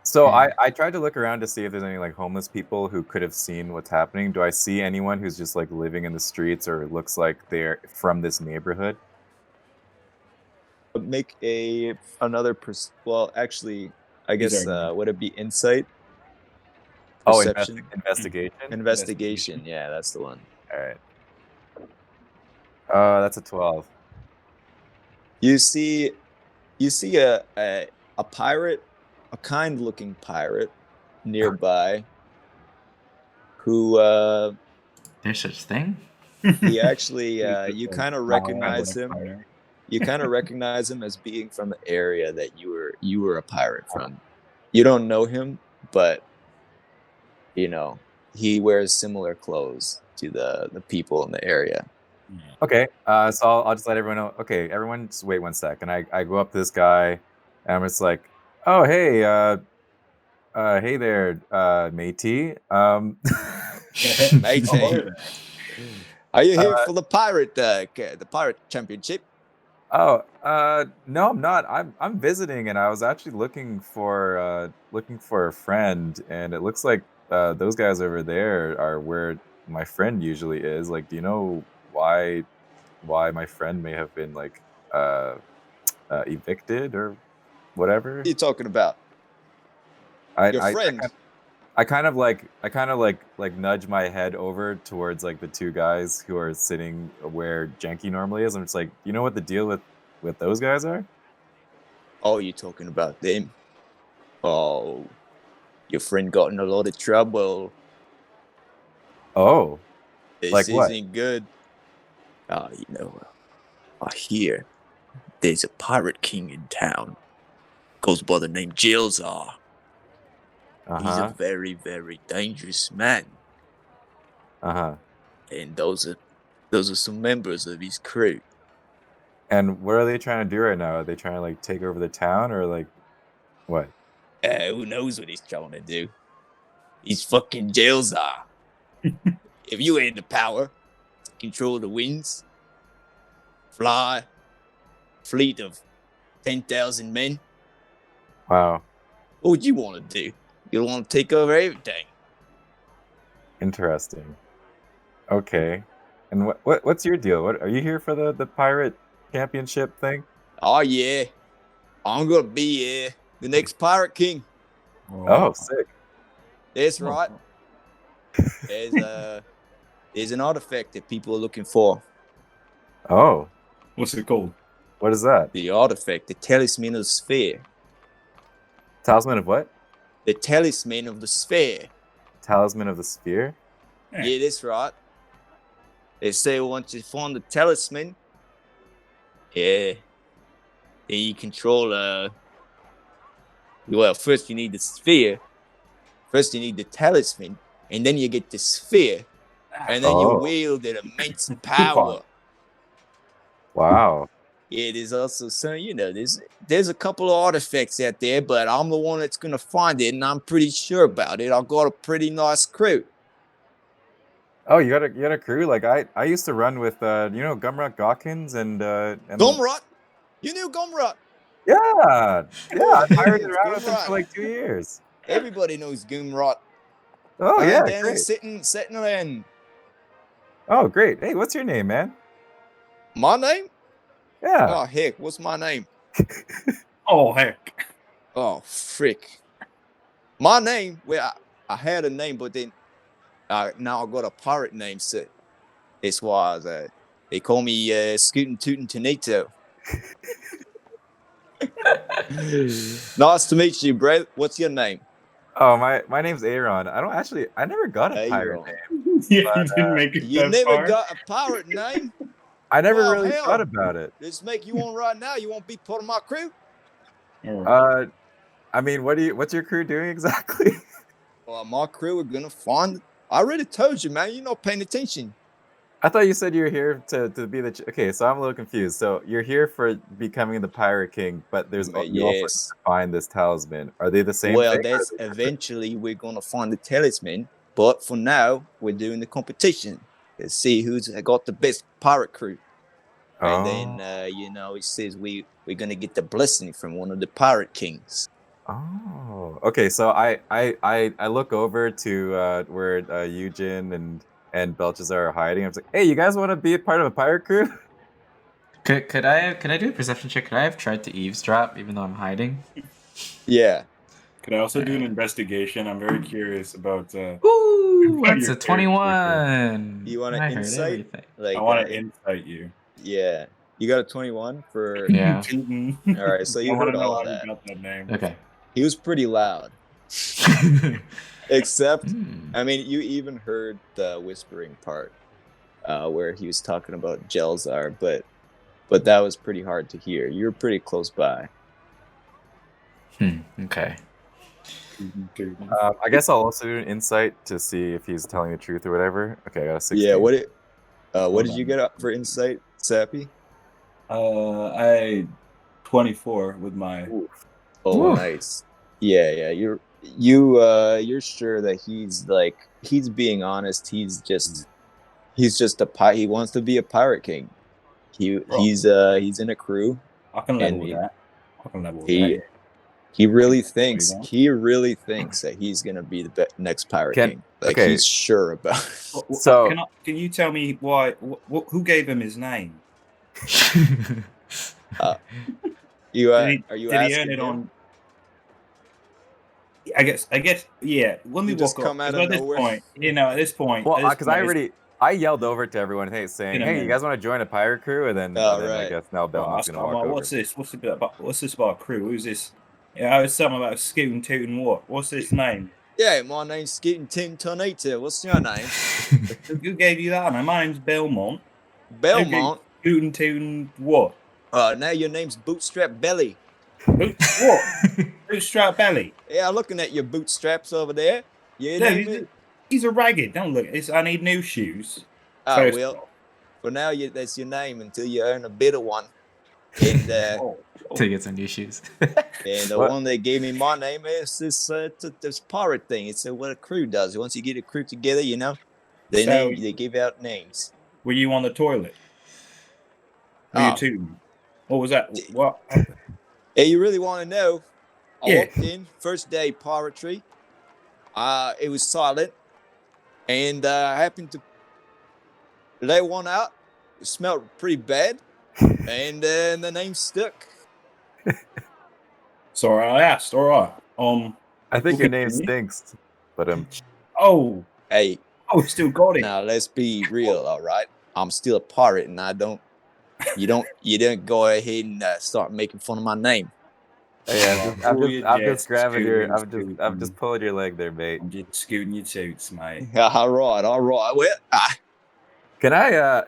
S4: So I tried to look around to see if there's any like homeless people who could have seen what's happening. Do I see anyone who's just like living in the streets or looks like they're from this neighborhood?
S5: Make another well, actually, I guess would it be insight?
S4: Perception? Investigation.
S5: Investigation. Yeah, that's the one.
S4: All right. That's a 12.
S5: You see a pirate, a kind-looking pirate nearby, who
S2: there's such thing.
S5: He actually you kind of recognize him. You kind of recognize him as being from the area that you were a pirate from. You don't know him, but he wears similar clothes to the people in the area.
S4: Okay, so I'll just let everyone know. Okay, everyone, just wait 1 sec, and I go up to this guy, and I'm just like, oh hey, hey there, matey.
S5: Matey, are you here for the pirate championship?
S4: Oh, no, I'm not. I'm visiting, and I was actually looking for a friend, and it looks like those guys over there are where my friend usually is. Like, do you know why my friend may have been like evicted or whatever?
S5: What are you talking about? Your friend.
S4: I kind of like nudge my head over towards like the two guys who are sitting where Genki normally is. I'm just like, you know what the deal with those guys are?
S5: Oh, you talking about them? Oh, your friend got in a lot of trouble.
S4: Oh,
S5: this
S4: like what?
S5: Isn't good. I hear there's a pirate king in town. Goes by the name Jilzar. He's a
S4: Uh-huh.
S5: very, very dangerous man.
S4: Uh-huh.
S5: And those are some members of his crew.
S4: And what are they trying to do right now? Are they trying to like take over the town or like what?
S5: Who knows what he's trying to do? He's fucking jail czar. If you had the power to control the winds, fly, fleet of 10,000 men,
S4: Wow.
S5: what would you want to do? You want to take over everything.
S4: Interesting. Okay. And what's your deal? What are you here for the pirate championship thing?
S5: Oh yeah, I'm gonna be the next pirate king.
S4: Oh, sick.
S5: That's right. There's an artifact that people are looking for.
S4: Oh,
S3: What's it called?
S4: what is that?
S5: The artifact, the talisman of the sphere.
S4: Talisman of what?
S5: The talisman of the sphere.
S4: Talisman of the sphere?
S5: Yeah, that's right. They say once you find the talisman, then you control well, first you need the sphere, first you need the talisman, and then you get the sphere, and then you
S4: Oh.
S5: wield an immense power.
S4: Wow.
S5: Yeah, there's also some, there's a couple of artifacts out there, but I'm the one that's gonna find it, and I'm pretty sure about it. I've got a pretty nice crew.
S4: Oh, you got a crew? Like I used to run with Gumrock Gawkins and
S5: Gumrot? You knew Gumrot?
S4: Yeah. I pirated
S5: It's
S4: around with him
S5: Gumrock.
S4: for like 2 years.
S5: Everybody knows Gumrot.
S4: Oh yeah,
S5: Down
S4: great.
S5: sitting around.
S4: Oh great. Hey, what's your name, man?
S5: My name?
S4: Yeah.
S5: Oh heck, what's my name?
S3: Oh heck.
S5: Oh frick. My name, well, I had a name, but then now I got a pirate name set. That's why they call me Scootin' Tootin' Tonito. Nice to meet you, bro. What's your name?
S4: Oh, my name's Aaron. I never got a pirate
S5: Aaron.
S4: name.
S3: You
S4: But,
S3: didn't make it
S5: You
S3: that
S5: never
S3: far.
S5: got a pirate name?
S4: I never
S5: Well,
S4: really
S5: hell.
S4: thought about it.
S5: Let's make you one right now. You won't be part of my crew?
S4: I mean, what's your crew doing exactly?
S5: Well, my crew are gonna find. I already told you, man. You're not paying attention.
S4: I thought you said you were here to be the. Okay, so I'm a little confused. So you're here for becoming the pirate king, but you also need
S5: Yes.
S4: to find this talisman. Are they the same
S5: Well,
S4: thing? or are
S5: that's
S4: they different?
S5: eventually we're gonna find the talisman. But for now, we're doing the competition. Let's see who's got the best pirate crew. And then it says we're gonna get the blessing from one of the pirate kings.
S4: Oh, okay. So I look over to where Eugen and Belshazzar are hiding. I was like, hey, you guys want to be a part of a pirate crew?
S2: Could I do a perception check? Could I have tried to eavesdrop even though I'm hiding?
S5: Yeah.
S3: Could I also do an investigation? I'm very curious about.
S2: Ooh,
S3: Your
S2: that's a
S3: character.
S2: 21.
S5: You want to
S2: I heard
S5: insight?
S2: everything.
S5: Like
S3: I want to insight you.
S5: yeah. You got a 21 for.
S2: Yeah.
S5: All right. So you
S3: I want
S5: heard
S3: to know
S5: all
S3: how
S5: that.
S3: you got that name.
S2: Okay.
S5: He was pretty loud. Except,
S2: Hmm.
S5: I mean, you even heard the whispering part, where he was talking about Jelzar, but that was pretty hard to hear. You were pretty close by.
S2: Okay.
S4: I guess I'll also do an insight to see if he's telling the truth or whatever. Okay, I got a 16.
S5: Yeah. What
S3: Hold
S5: did you
S3: on.
S5: get up for insight, Sappy?
S3: I 24 with my.
S5: Oh,
S2: Oof.
S5: nice. Yeah. You're sure that he's being honest. He's just he wants to be a pirate king. He's in a crew.
S3: I can level
S5: And
S3: with that. I can level with
S5: He
S3: that.
S5: he really thinks
S3: down.
S5: that he's gonna be the next pirate king. Like
S4: okay.
S5: he's sure about it.
S4: So-
S3: Can you tell me why? Who gave him his name?
S5: You
S3: Did he
S5: are you
S3: earn
S5: asking
S3: it
S5: him?
S3: on? I guess, yeah. When we
S5: You just
S3: walk up,
S5: come out
S3: 'cause
S5: of
S3: at this
S5: nowhere?
S3: point, at this point,
S4: Well,
S3: at this
S4: because
S3: point,
S4: I yelled over to everyone, saying,
S3: In a
S4: hey, you
S3: minute.
S4: guys want to join a pirate crew? And then,
S5: Oh,
S4: and then I
S5: right.
S4: guess now Belmont's gonna walk over.
S3: what's this? What's this about a crew? Who's this? Yeah, I was something about scooting, tooting. What? What's this name?
S5: Yeah, my name's Scootin' Tim Tonito. What's your name?
S3: Who gave you that? My name's Belmont.
S5: Belmont.
S3: Scooting, tooting. What?
S5: Now your name's Bootstrap Belly.
S3: What? Bootstrap belly.
S5: Yeah, looking at your bootstraps over there. You
S3: No,
S5: name it.
S3: these are ragged. Don't look. I need new shoes.
S5: Ah,
S3: First
S5: well,
S3: off.
S5: for now, that's your name until you earn a better one. And
S2: To get some new shoes.
S5: and the
S4: What?
S5: one that gave me my name is this pirate thing. It's what a crew does. Once you get a crew together, they give out names.
S3: Were you on the toilet? Were you tooting? What was that? What happened?
S5: Hey, you really want to know? I
S3: Yeah.
S5: walked in, first day piratry. It was silent, and I happened to lay one out. It smelled pretty bad, and the name stuck.
S3: Sorry, I asked. All right.
S4: I think
S3: We'll
S4: your name
S3: continue.
S4: stinks, but
S3: Oh,
S5: Hey,
S3: we still got it.
S5: now let's be real, all right? I'm still a pirate, and you don't go ahead and start making fun of my name.
S4: yeah, I'm just grabbing your, I'm just pulling your leg there, mate.
S3: I'm just scooting your toots, mate.
S5: All right. Well,
S4: Can I,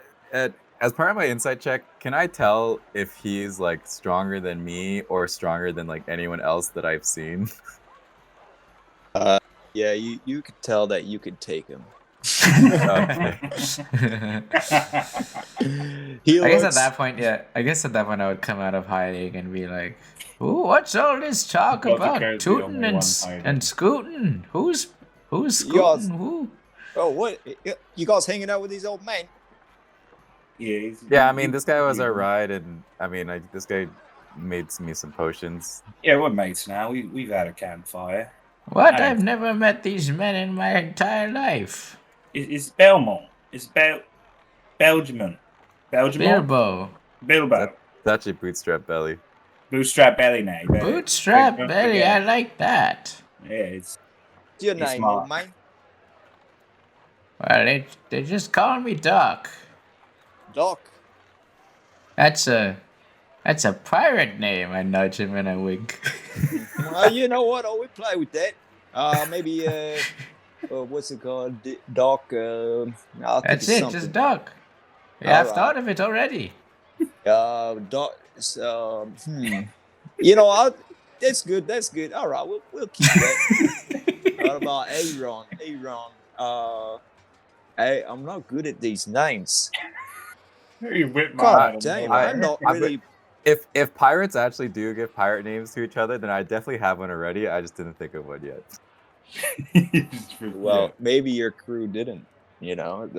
S4: as part of my insight check, can I tell if he's like stronger than me or stronger than like anyone else that I've seen?
S5: yeah, you could tell that you could take him.
S4: Okay.
S5: He
S2: I guess at
S5: looks-
S2: that point, I would come out of hiding and be like, "Ooh, what's all this talk
S3: Well,
S2: about
S3: there's
S2: tooting
S3: only
S2: and
S3: one hiding.
S2: and scooting? Who's
S5: Yours.
S2: scooting who?"
S5: Oh, what? You guys hanging out with these old men?
S4: Yeah, I mean, this guy was our ride, and I mean, this guy made me some potions.
S3: Yeah, we're mates now. We've had a campfire.
S2: What?
S3: Hey.
S2: I've never met these men in my entire life.
S3: It's Belmont. It's Belgium.
S2: Bilbo.
S3: Bilbo.
S4: It's actually Bootstrap Belly.
S3: Bootstrap belly now. you better-
S2: Bootstrap
S3: don't
S2: belly,
S3: forget.
S2: I like that.
S3: Yeah, it's
S5: What's your
S3: He's
S5: name,
S3: smart.
S5: old man?
S2: Well, they just call me Doc.
S5: Doc.
S2: That's a pirate name. I nudge him and I wink.
S5: Well, you know what? Oh, we play with that. Maybe what's it called? Doc. I'll think
S2: That's
S5: of
S2: it,
S5: something.
S2: just Doc. Yeah, I've
S5: Alright.
S2: thought of it already.
S5: Doc. You know, that's good. That's good. All right, we'll keep that. What about Ādronn? I'm not good at these names.
S3: You whipped my
S5: God
S3: hand.
S5: damn,
S4: I-
S5: I'm not
S4: I-
S5: really.
S4: If pirates actually do give pirate names to each other, then I definitely have one already. I just didn't think of one yet.
S5: Well, maybe your crew didn't. You know,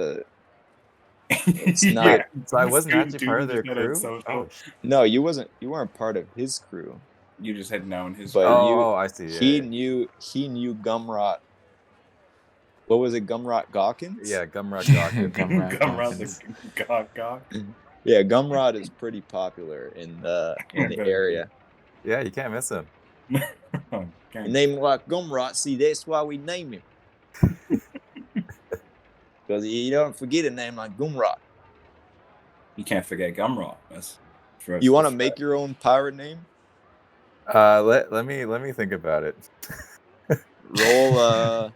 S5: it's not.
S3: Yeah.
S4: So I wasn't
S3: Student
S4: actually part of their
S3: dude is
S4: crew.
S3: not so-
S5: No, you weren't part of his crew.
S3: You just had known his.
S5: But
S4: Oh, I see.
S5: He
S4: Yeah,
S5: knew Gumrot. What was it, Gumrot Gawkins?
S4: yeah, Gumrock Gawkins.
S2: Gumrock
S3: Come around
S2: Gawkins.
S3: the gawk.
S5: Yeah, Gumrot is pretty popular in the area.
S4: Yeah, you can't miss him.
S5: A name like Gumrot, see, that's why we name him. Because you don't forget a name like Gumrot.
S3: You can't forget Gumrock. That's
S5: You want to make your own pirate name?
S4: Let me think about it.
S5: Roll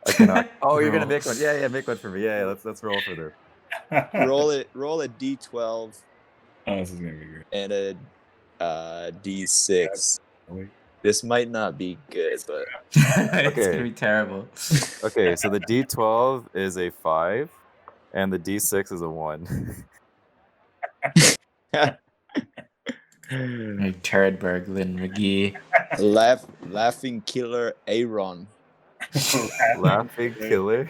S4: I cannot. Oh, you're gonna
S2: Roll.
S4: make one. Yeah, make one for me. Yeah, let's roll for this.
S5: roll a D12
S3: Oh, this is gonna be great.
S5: and a D6. This might not be good, but
S2: It's
S4: Okay.
S2: gonna be terrible.
S4: Okay, so the D12 is a 5, and the D6 is a 1.
S2: Like Turd Lynn McGee.
S5: laughing killer Ādronn.
S4: Laughing killer.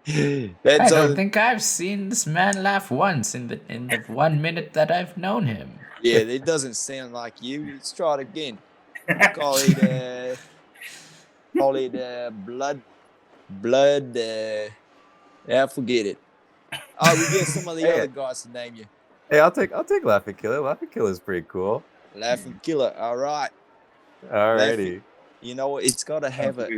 S2: I
S5: That's
S2: don't think I've seen this man laugh once in the 1 minute that I've known him.
S5: yeah, it doesn't sound like you. Let's try it again. Call it blood. Yeah, forget it. Oh, we get some of the
S4: Hey.
S5: other guys to name you.
S4: Hey, I'll take Laughing Killer. Laughing Killer is pretty cool.
S5: Laughing killer. All right.
S4: Alrighty.
S5: You know, it's gotta have a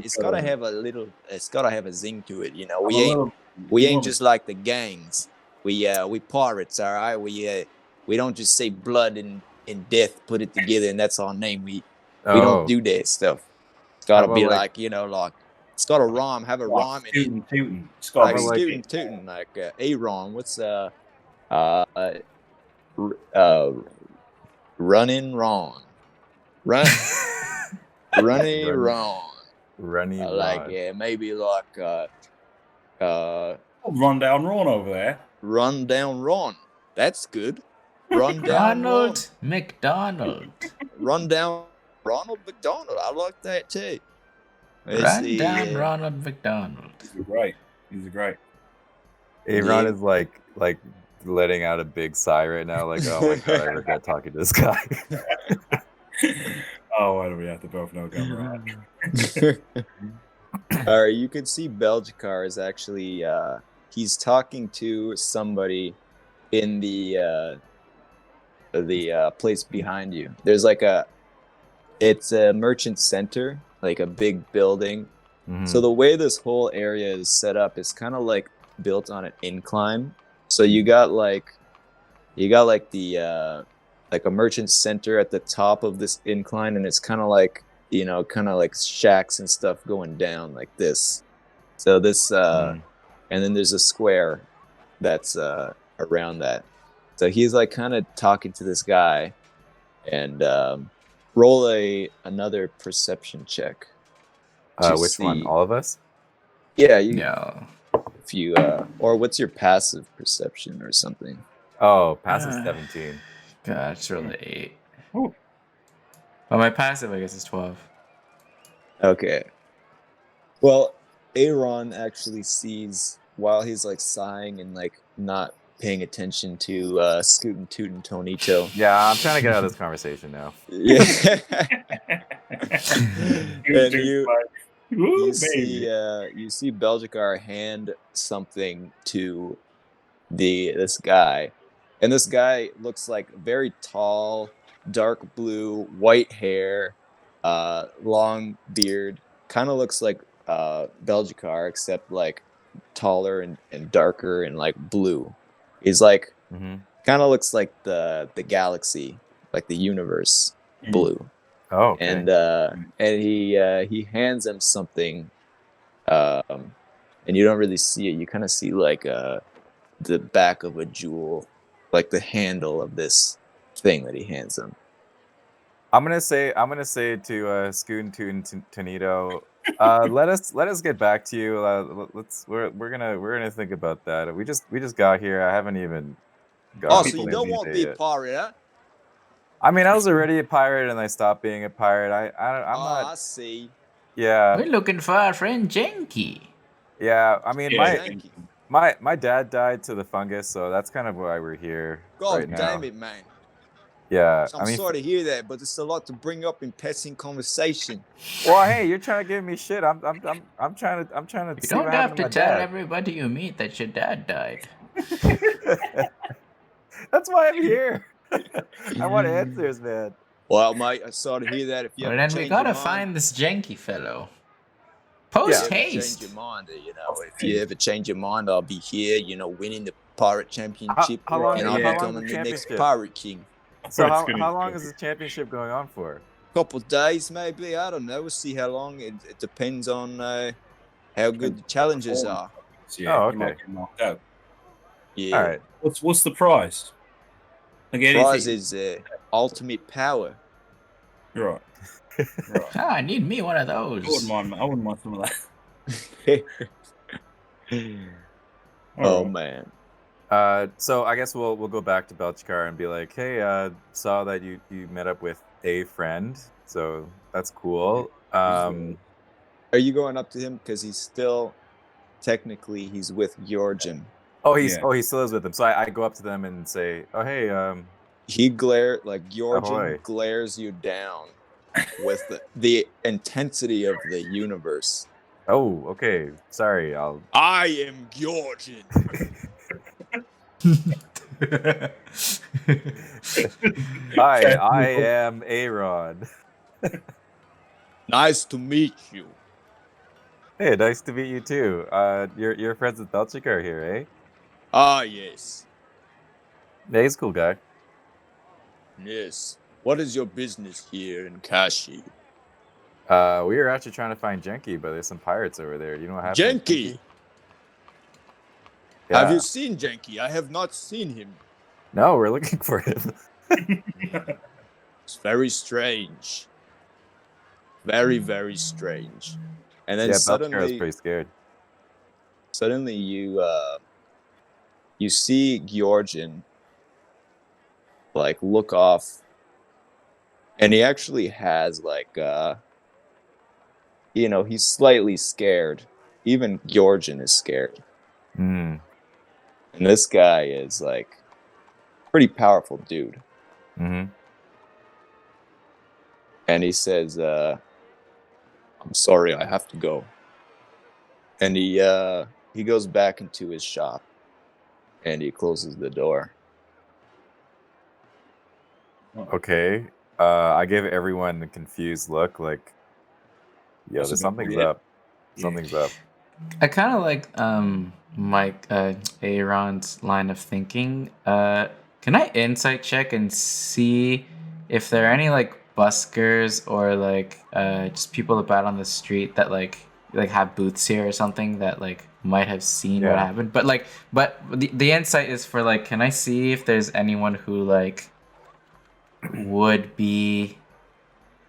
S5: zing to it. You know,
S3: I'm
S5: we
S3: a
S5: ain't
S3: little-
S5: we ain't just like the gangs. We pirates, all right. We don't just say blood and death, put it together, and that's our name. We don't do that stuff. It's gotta
S4: How
S5: be
S4: about,
S5: like, you know, like it's gotta rhyme, have a rhyme, and
S3: Tootin'. It's got
S5: like
S3: to be
S5: tootin', like Āronn. What's running wrong. Running
S4: Run-
S5: wrong.
S4: Runny
S5: Like
S4: Rod.
S5: yeah, maybe like
S3: Run down Ron over there.
S5: run down Ron. That's good. Run down Ron.
S2: Ronald McDonald.
S5: Run down Ronald McDonald. I like that too. Let's
S2: Run
S5: see,
S2: down Ronald McDonald.
S3: He's great. He's great.
S4: Aaron
S5: Yeah.
S4: is like letting out a big sigh right now, like, oh my god, I regret talking to this guy.
S3: Oh, why do we have to both know Gumrock?
S5: All right, you can see Belgicar is actually he's talking to somebody in the place behind you. There's like it's a merchant center, like a big building.
S4: Mhm.
S5: So the way this whole area is set up is kind of like built on an incline. So you got like the like a merchant center at the top of this incline, and it's kind of like shacks and stuff going down like this. So this and then there's a square that's around that. So he's like kind of talking to this guy, and roll another perception check. to
S4: Which one?
S5: see-
S4: All of us?
S5: Yeah, you
S2: No.
S5: if you or what's your passive perception or something?
S4: Oh, passive
S2: Uh.
S4: 17.
S2: God, it's really 8.
S3: Ooh.
S2: Well, my passive, I guess, is 12.
S5: Okay. Well, Aaron actually sees while he's like sighing and like not paying attention to Scootin' Tootin' Tonito.
S4: Yeah, I'm trying to get out of this conversation now.
S5: Yeah.
S3: And
S5: you see Belgicar hand something to this guy, and this guy looks like very tall, dark blue, white hair, long beard. Kind of looks like Belgicar, except like taller and darker and like blue. He's like
S4: Mm-hmm.
S5: kind of looks like the galaxy, like the universe, blue.
S4: Oh, okay.
S5: And he hands him something, and you don't really see it. You kind of see like the back of a jewel, like the handle of this thing that he hands him.
S4: I'm gonna say to Scootin' Tootin' Tonito, let us get back to you. We're gonna think about that. We just got here. I haven't even got.
S5: Oh,
S4: on
S5: so
S4: the
S5: you
S4: plane
S5: don't
S4: these
S5: want to
S4: days
S5: be a
S4: yet.
S5: pirate, huh?
S4: I mean, I was already a pirate, and I stopped being a pirate. I'm
S5: I
S4: not.
S5: see.
S4: Yeah,
S2: We're looking for our friend Jenky.
S4: yeah. I mean,
S3: Yeah.
S5: Thank you.
S4: my dad died to the fungus, so that's kind of why we're here
S5: God
S4: right now.
S5: damn it, man.
S4: Yeah,
S5: I'm
S4: I mean,
S5: sorry to hear that, but it's a lot to bring up in passing conversation.
S4: well, hey, you're trying to give me shit. I'm trying to
S2: You
S4: see
S2: don't
S4: what
S2: have
S4: happened
S2: to
S4: my
S2: tell
S4: dad.
S2: everybody you meet that your dad died.
S4: That's why I'm here. I want answers, man.
S5: Well, mate, I'm sorry to hear that. If you
S2: Well,
S5: ever
S2: then
S5: change
S2: we gotta
S5: your mind,
S2: find this Jenky fellow.
S5: if
S2: Post
S5: you ever
S2: haste.
S5: change your mind, if you ever change your mind, I'll be here, winning the pirate championship,
S4: How long-
S5: and I'll
S3: how
S5: be
S3: long
S5: becoming
S4: is
S5: the
S4: the
S5: next
S4: championship?
S5: pirate king.
S4: So
S3: It's
S4: how
S3: gonna-
S4: long is this championship going on for?
S5: Couple days, maybe. I don't know. We'll see how long. It depends on how good the challenges are.
S3: Yeah,
S4: Oh,
S3: you might
S4: okay.
S3: get knocked out.
S5: Yeah.
S4: All right.
S3: What's the prize? Like anything-
S5: Prize is ultimate power.
S3: Right. Right.
S2: Ah, I need me one of
S3: I wouldn't
S2: those.
S3: mind some of that.
S5: Oh
S3: Alright.
S5: man.
S4: So I guess we'll go back to Belchikar and be like, hey, saw that you met up with a friend, so that's cool.
S5: Are you going up to him because he's still technically he's with Georgian?
S3: Yeah.
S4: He still is with them. So I go up to them and say, oh hey,
S5: He Georgian
S4: Ahoy.
S5: glares you down with the intensity of the universe.
S4: oh okay, sorry, I'll.
S5: I am Georgian.
S4: I am Aaron.
S5: Nice to meet you.
S4: Hey, nice to meet you too. You're friends with Belchikar here, eh?
S5: Ah, yes.
S4: Yeah, he's a cool guy.
S5: Yes. What is your business here in Kashi?
S4: We were actually trying to find Jenky, but there's some pirates over there. You know what happened? to
S5: Jenky!
S4: Yeah.
S5: Have you seen Jenky? I have not seen him.
S4: No, we're looking for him.
S5: It's very strange. Very, very strange. And then
S4: Yeah, Belchkar was pretty scared.
S5: suddenly you see Georgian like look off, and he actually has like he's slightly scared. Even Georgian is scared.
S4: Mm.
S5: And this guy is like pretty powerful dude.
S4: Mm-hmm.
S5: And he says, I'm sorry, I have to go. And he goes back into his shop and he closes the door.
S4: Okay. I gave everyone a confused look, like, yo,
S3: Must have been
S4: something's
S3: weird.
S4: up. Something's up.
S2: I kind of like Mike Aaron's line of thinking. Can I insight check and see if there are any like buskers or like just people about on the street that like have booths here or something that like might have seen what
S4: Yeah.
S2: happened? But the insight is for like, can I see if there's anyone who like would be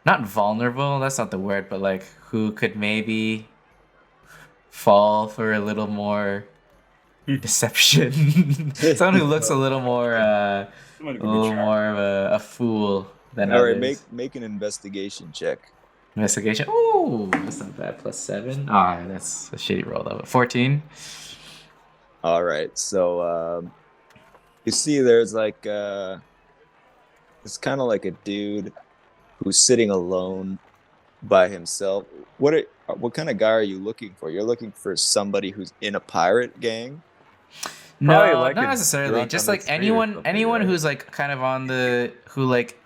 S2: not vulnerable? That's not the word, but like who could maybe fall for a little more deception. Someone who looks a little more
S3: Someone who can be charmed.
S2: of a fool than
S5: All right,
S2: others.
S5: make an investigation check.
S2: Investigation. Ooh, that's not bad. +7. Ah, that's a shitty roll though. 14.
S5: All right, so you see there's like it's kind of like a dude who's sitting alone by himself. What kind of guy are you looking for? You're looking for somebody who's in a pirate gang?
S4: Probably
S2: No,
S4: like
S2: not
S4: a
S2: necessarily.
S4: drunk
S2: Just
S4: on the
S2: like
S4: street or
S2: anyone
S4: something, right?
S2: who's like kind of on the who like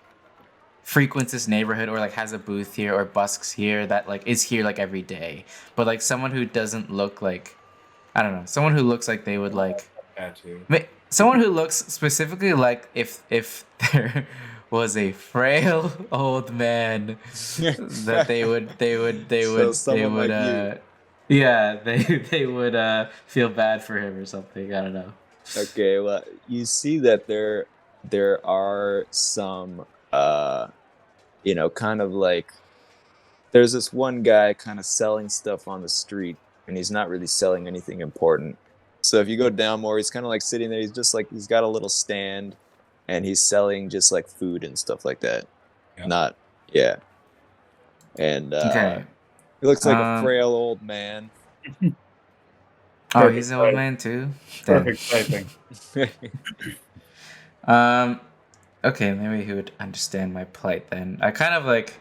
S2: frequents this neighborhood or like has a booth here or busks here that like is here like every day. But like someone who doesn't look like, I don't know, someone who looks like they would like
S3: Tattoo.
S2: someone who looks specifically like if there was a frail old man that they would
S5: someone like you.
S2: yeah, they would feel bad for him or something. I don't know.
S5: Okay, well, you see that there are some kind of like there's this one guy kind of selling stuff on the street, and he's not really selling anything important. So if you go down more, he's kind of like sitting there. He's just like he's got a little stand, and he's selling just like food and stuff like that.
S3: Yeah.
S5: And
S2: Okay.
S5: he looks like a frail old man.
S2: Oh, he's an old man too. Damn.
S3: Perfect typing.
S2: Okay, maybe he would understand my plight then. I kind of like.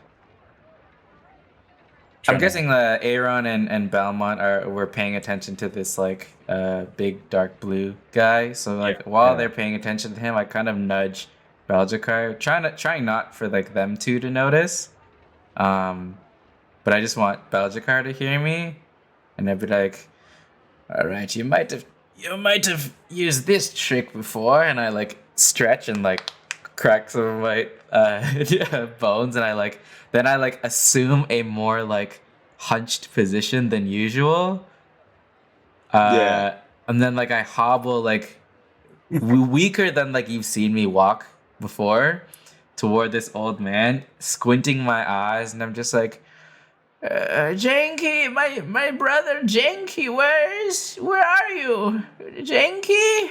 S2: I'm guessing Aaron and Belmont were paying attention to this like big dark blue guy. So like while they're paying attention to him, I kind of nudge Belgicar, trying not for like them two to notice. But I just want Belgicar to hear me, and I'd be like, "All right, you might have used this trick before," and I like stretch and like crack some of my bones, and I assume a more like hunched position than usual. And then like I hobble like weaker than like you've seen me walk before toward this old man, squinting my eyes, and I'm just like, Janky, my brother Janky, where are you, Janky?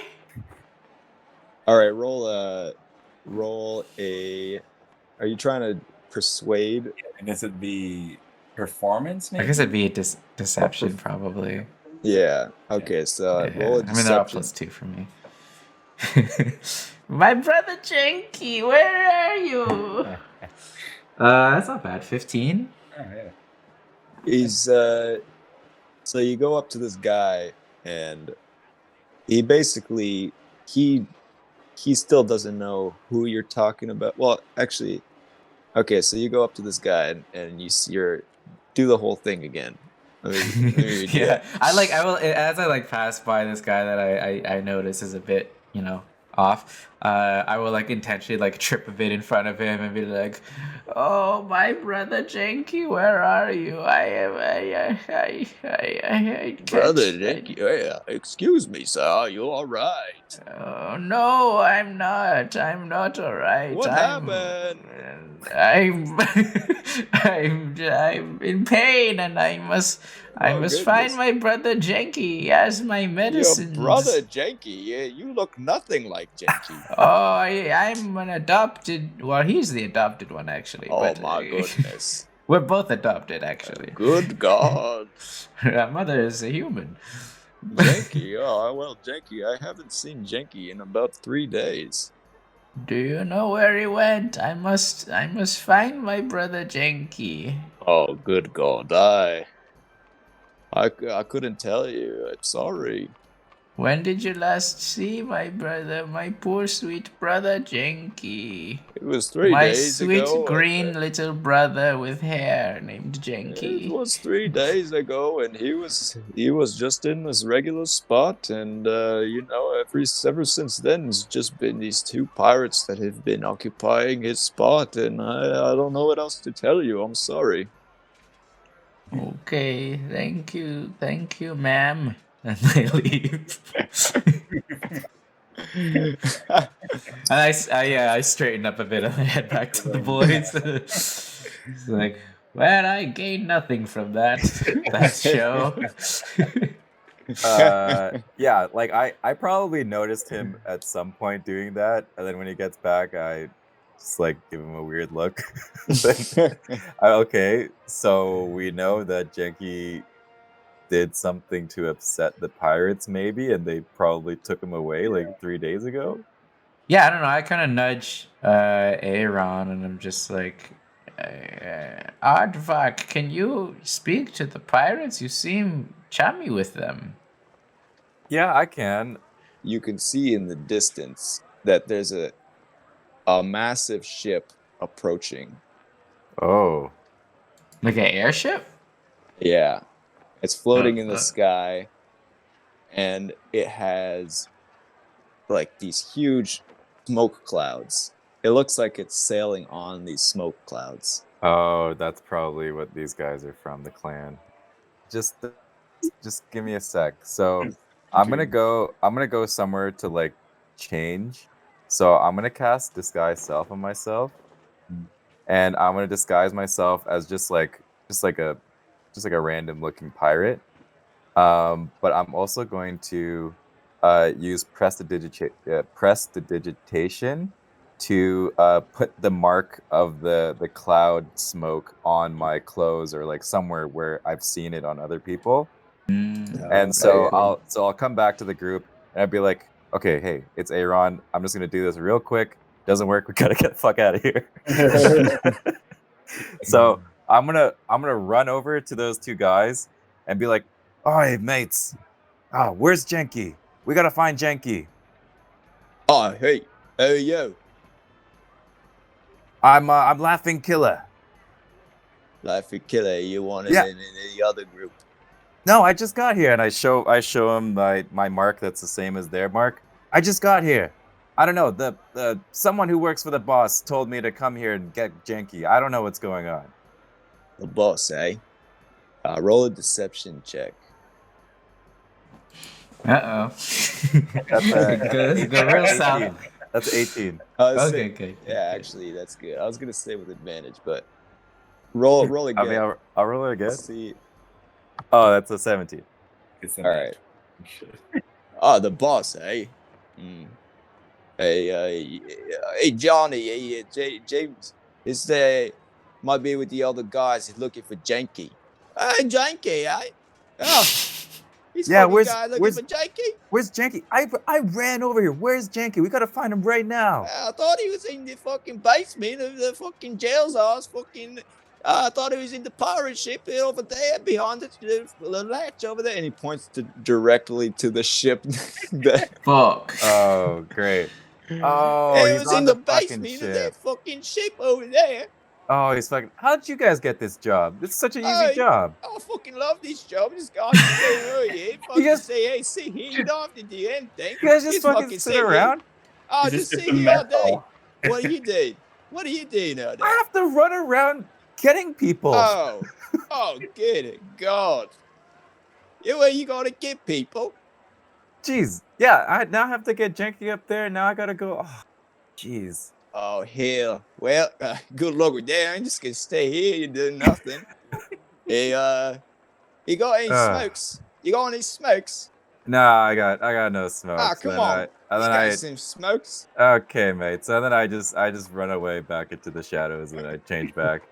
S5: All right, roll a. Are you trying to persuade?
S3: I guess it'd be performance, maybe?
S2: I guess it'd be a deception probably.
S5: Yeah. Okay. So roll a deception.
S2: I mean, they're all +2 for me. My brother Janky, where are you? That's not bad. 15.
S3: Oh, yeah.
S5: He's so you go up to this guy, and he basically he still doesn't know who you're talking about. Well, actually, okay. So you go up to this guy, and you do the whole thing again. Let me
S2: Yeah, I will as I like pass by this guy that I notice is a bit off, I will like intentionally like trip a bit in front of him and be like, "Oh, my brother Janky, where are you? I
S5: Brother
S2: can't.
S5: Nick, yeah, excuse me, sir. Are you all right?
S2: Oh, no, I'm not. I'm not all right.
S5: What happened?
S2: I'm in pain, and I must
S5: Goodness.
S2: find my brother Janky. He has my
S5: Your
S2: medicines.
S5: brother Janky, yeah, you look nothing like Janky.
S2: Oh, I'm an adopted. Well, he's the adopted one, actually.
S5: Oh
S2: but,
S5: my goodness.
S2: We're both adopted, actually.
S5: Good God.
S2: Our mother is a human.
S5: Janky, oh, well, Janky, I haven't seen Janky in about 3 days.
S2: Do you know where he went? I must find my brother Janky.
S5: Oh, good God, I couldn't tell you. I'm sorry.
S2: When did you last see my brother, my poor sweet brother Janky?
S5: It was 3
S2: My
S5: days
S2: sweet
S5: ago.
S2: green little brother with hair named Janky.
S5: It was 3 days ago, and he was just in his regular spot, and ever since then, it's just been these 2 pirates that have been occupying his spot, and I don't know what else to tell you. I'm sorry.
S2: Okay, thank you, ma'am. And they leave. And I straighten up a bit and I head back to the boys. It's like, well, I gained nothing from that show.
S4: Yeah, like I probably noticed him at some point doing that, and then when he gets back, I just like give him a weird look. Okay, so we know that Janky did something to upset the pirates, maybe, and they probably took him away like 3 days ago.
S2: Yeah, I don't know. I kind of nudge Ādronn, and I'm just like, Aardvark, can you speak to the pirates? You seem chummy with them.
S4: Yeah, I can.
S5: You can see in the distance that there's a massive ship approaching.
S4: Oh.
S2: Like an airship?
S5: Yeah. It's floating in the sky, and it has like these huge smoke clouds. It looks like it's sailing on these smoke clouds.
S4: Oh, that's probably what these guys are from, the clan. Just give me a sec. So I'm gonna go somewhere to like change. So I'm gonna cast Disguise Self on myself, and I'm gonna disguise myself as just like a random looking pirate. But I'm also going to use prestidigitation to put the mark of the cloud smoke on my clothes or like somewhere where I've seen it on other people. And so I'll come back to the group and I'd be like, okay, hey, it's Ādronn. I'm just gonna do this real quick. Doesn't work. We gotta get the fuck out of here. So I'm gonna run over to those 2 guys and be like, "Oi, mates! Where's Janky? We gotta find Janky."
S5: Oh, hey, yo!
S4: I'm Laughing Killer.
S5: Laughing Killer, you wanted in the other group?
S4: No, I just got here, and I show him my mark that's the same as their mark. I just got here. I don't know. The someone who works for the boss told me to come here and get Janky. I don't know what's going on.
S5: The boss, eh? Roll a deception check.
S2: Uh-oh.
S4: That's
S2: Go real south.
S4: That's 18.
S2: Okay, good.
S5: Yeah, actually, that's good. I was gonna say with advantage, but roll again.
S4: I mean, I'll roll it again.
S5: Let's see.
S4: Oh, that's a 17.
S5: All right. Oh, the boss, eh? Hey, Johnny. Hey, James. Might be with the other guys. He's looking for Janky. Hey, Janky, eh? Oh, he's
S4: where's
S5: guy looking for Janky?
S4: Where's Janky? I ran over here. Where's Janky? We gotta find him right now.
S5: I thought he was in the fucking basement of the fucking jail's house. I thought he was in the pirate ship over there behind the latch over there. And he points directly to the ship.
S2: Fuck.
S4: Oh, great. Oh,
S5: he
S4: he's
S5: was
S4: on
S5: in the
S4: fucking
S5: basement
S4: ship.
S5: of that fucking ship over there.
S4: Oh, he's fucking. How did you guys get this job? It's such an easy job.
S5: I fucking love this job. This guy can say, oh yeah, fucking
S4: guys-
S5: say, hey, see, he don't have to do anything.
S4: You guys just fucking sit around?
S5: Oh,
S3: Is this
S5: just
S3: just
S5: sitting
S3: a
S5: here all day.
S3: metal?
S5: What are you doing? What are you doing all day?
S4: I have to run around getting people.
S5: Oh, good God. Yeah, where you gotta get people?
S4: Jeez. Yeah, I now have to get Janky up there. Now I gotta go. Oh, jeez.
S5: Oh, hell. Well, good luck with that. I'm just gonna stay here. You do nothing. Hey, you got any
S4: Uh,
S5: smokes? You got any smokes?
S4: no, I got no smokes.
S5: Ah, come on. You got some smokes?
S4: Okay, mate. So then I just run away back into the shadows, and then I change back,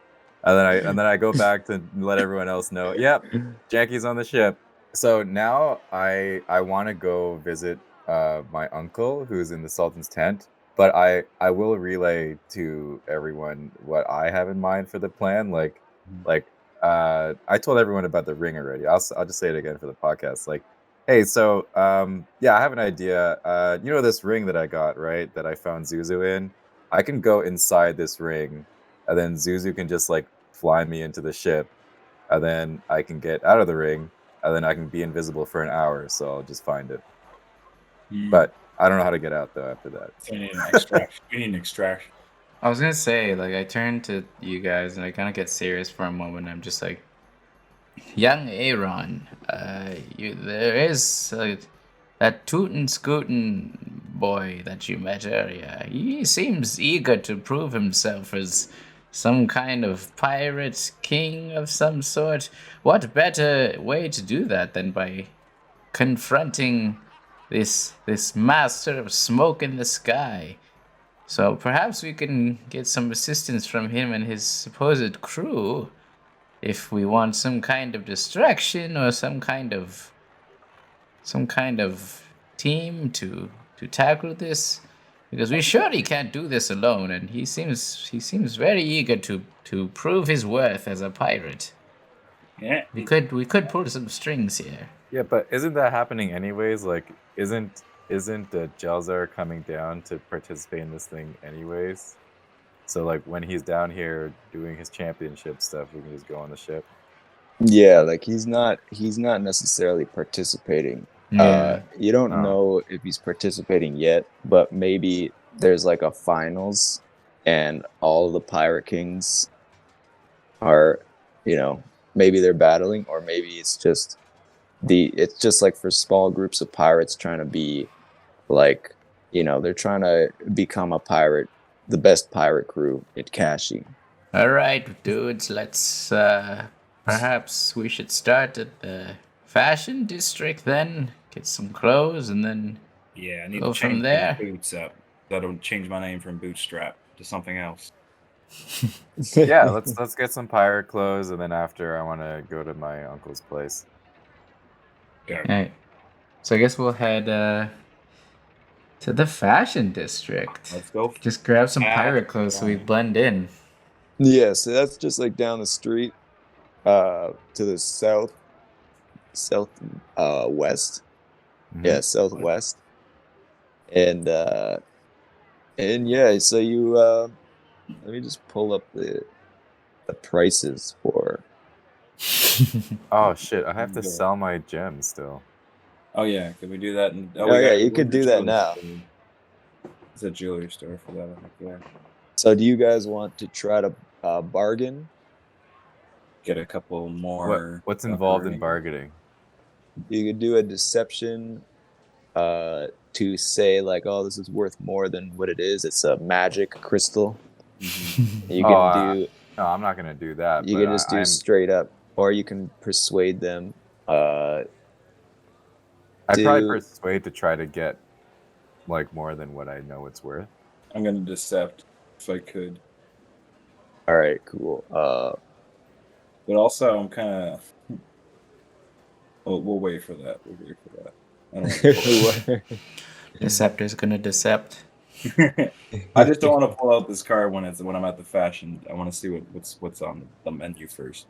S4: and then I go back to let everyone else know. Yep, Jackie's on the ship. So now I want to go visit my uncle who's in the Sultan's tent, but I will relay to everyone what I have in mind for the plan. Like I told everyone about the ring already. I'll just say it again for the podcast. Like, hey, so yeah, I have an idea. You know this ring that I got, right? That I found Zuzu in. I can go inside this ring, and then Zuzu can just like fly me into the ship, and then I can get out of the ring, and then I can be invisible for an hour. So I'll just find it. But I don't know how to get out though after that.
S3: We need an extraction. We need an extraction.
S2: I was gonna say, like, I turn to you guys and I kind of get serious for a moment. I'm just like, young Ādronn, there is that tootin' scootin' boy that you met earlier. He seems eager to prove himself as some kind of pirate king of some sort. What better way to do that than by confronting this master of smoke in the sky? So perhaps we can get some assistance from him and his supposed crew if we want some kind of distraction or some kind of team to tackle this, because we surely can't do this alone, and he seems very eager to prove his worth as a pirate.
S3: Yeah.
S2: We could pull some strings here.
S4: Yeah, but isn't that happening anyways? Like, isn't Jelzar coming down to participate in this thing anyways? So like when he's down here doing his championship stuff, we can just go on the ship.
S5: Yeah, like he's not necessarily participating.
S2: Yeah.
S5: You don't
S4: Oh.
S5: know if he's participating yet, but maybe there's like a finals and all the pirate kings are, maybe they're battling, or maybe it's just like for small groups of pirates trying to be like, they're trying to become a pirate, the best pirate crew at Kashi.
S2: All right, dudes. Let's perhaps we should start at the fashion district, then get some clothes, and then
S3: Yeah, I need
S2: go
S3: to
S2: from
S3: change
S2: there.
S3: these boots up. That'll change my name from Bootstrap to something else.
S4: Yeah, let's get some pirate clothes, and then after I want to go to my uncle's place.
S3: Yeah.
S2: All right. So I guess we'll head to the fashion district.
S3: Let's go.
S2: Just grab some pirate clothes so we blend in.
S5: Yeah, so that's just like down the street, to the west.
S4: Mhm.
S5: Yeah, southwest. And yeah, so you let me just pull up the prices for.
S4: Oh shit! I have to
S3: Yeah.
S4: sell my gems still.
S3: Oh yeah, can we do that?
S5: Oh, yeah, you could do that now.
S3: It's a jewelry store for that. Yeah.
S5: So do you guys want to try to bargain?
S3: Get a couple more.
S4: What's involved in
S3: rings.
S4: bargaining?
S5: You could do a deception to say like, oh, this is worth more than what it is. It's a magic crystal.
S3: Mhm.
S5: You can do.
S4: No, I'm not gonna do that.
S5: You
S4: but
S5: can just do straight up, or you can persuade them.
S4: I'd probably persuade to try to get like more than what I know it's worth.
S3: I'm gonna decept if I could,
S5: All right, cool.
S3: but also I'm kind of. We'll wait for that. We'll wait for that. I don't
S2: Deceptor's gonna decept.
S3: I just don't want to pull out this card when I'm at the fashion. I want to see what's on the menu first.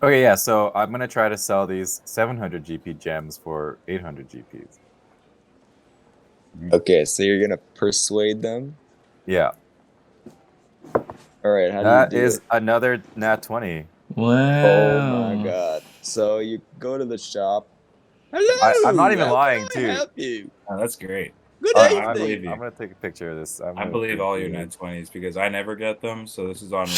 S4: Okay, yeah. So I'm gonna try to sell these 700 GP gems for 800 GPs.
S5: Okay, so you're gonna persuade them.
S4: Yeah.
S5: All right, how
S4: That
S5: do you do
S4: is
S5: it?
S4: another nat 20.
S2: Wow.
S5: Oh my god! So you go to the shop. Hello.
S4: I'm not even
S5: how
S4: lying,
S5: can I
S4: too.
S5: help you?
S3: Oh, that's great.
S5: Good Good
S3: I
S5: evening.
S3: believe you.
S4: I'm gonna take a picture of this.
S3: I believe all your net 20s because I never get them, so this is on me.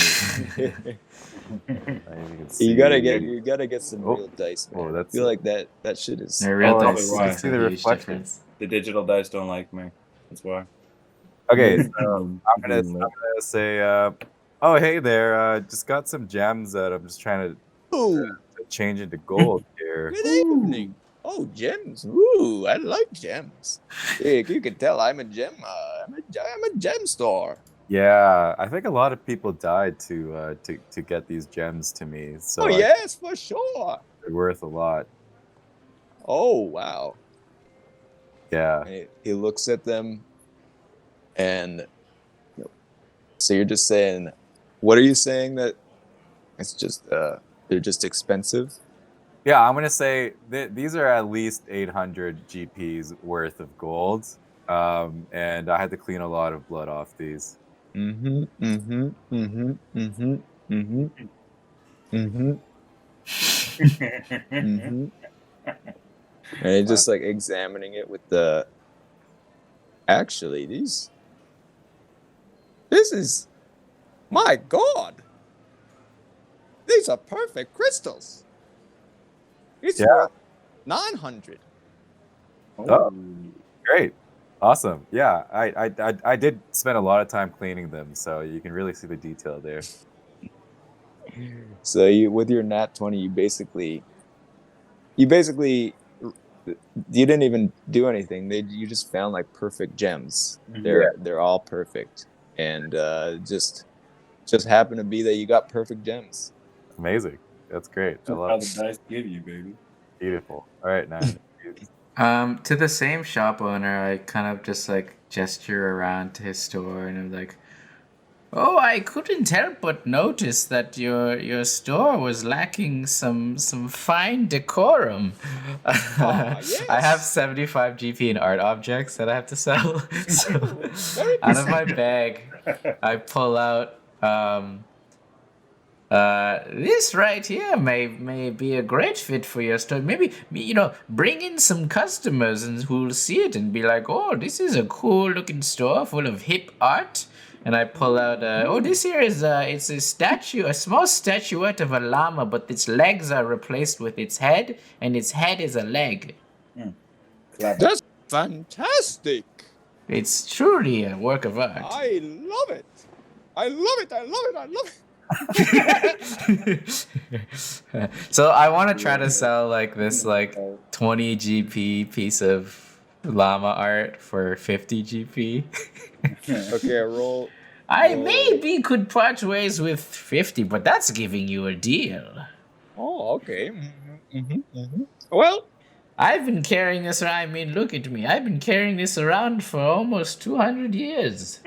S5: You gotta get some
S4: Oh.
S5: real dice, man.
S4: Oh, that's
S5: I feel like that shit is.
S2: They're real
S3: Oh,
S2: dice.
S3: that's
S2: Makes
S3: why.
S2: a
S4: See the
S2: huge
S4: reflection.
S2: difference.
S3: The digital dice don't like me. That's why.
S4: Okay, so I'm gonna say, oh hey there, just got some gems that I'm just trying
S5: Ooh,
S4: to change into gold here.
S5: good evening. Oh, gems. Ooh, I like gems. Yeah, you can tell I'm a gem. I'm a gem store.
S4: Yeah, I think a lot of people died to get these gems to me, so
S5: Oh yes, for sure.
S4: they're worth a lot.
S5: Oh wow.
S4: Yeah.
S5: And he looks at them, and so you're just saying, what are you saying that it's just they're just expensive?
S4: Yeah, I'm gonna say these are at least 800 GPs worth of gold, and I had to clean a lot of blood off these.
S5: Mm-hmm. Mm-hmm. Mm-hmm. Mm-hmm. Mm-hmm. Mm-hmm. Mm-hmm. And he's just like examining it with the. Actually, this is, my God. These are perfect crystals. It's worth 900.
S4: Oh, great, awesome. Yeah, I did spend a lot of time cleaning them, so you can really see the detail there.
S5: So you, with your nat 20, you basically you didn't even do anything. You just found like perfect gems. They're all perfect, and just happened to be that you got perfect gems.
S4: Amazing. That's great. I
S3: That's
S4: love
S3: how
S4: it.
S3: the dice give you, baby.
S4: Beautiful. All right, now.
S2: To the same shop owner, I kind of just like gesture around to his store, and I'm like, "Oh, I couldn't help but notice that your store was lacking some fine decorum."
S5: Yes.
S2: I have 75 GP in art objects that I have to sell. So
S5: Very
S2: out of my bag, I pull out this right here may be a great fit for your store. Maybe bring in some customers and who'll see it and be like, "Oh, this is a cool looking store full of hip art." And I pull out, oh, this here is it's a statue, a small statuette of a llama, but its legs are replaced with its head, and its head is a leg.
S5: That's fantastic.
S2: It's truly a work of art.
S5: I love it. I love it. I love it. I love it.
S2: So I want to try to sell like this 20 GP piece of llama art for 50 GP.
S5: Okay, roll.
S2: I maybe could part ways with 50, but that's giving you a deal.
S5: Oh, okay. Well,
S2: I've been carrying this around. I mean, look at me. I've been carrying this around for almost 200 years.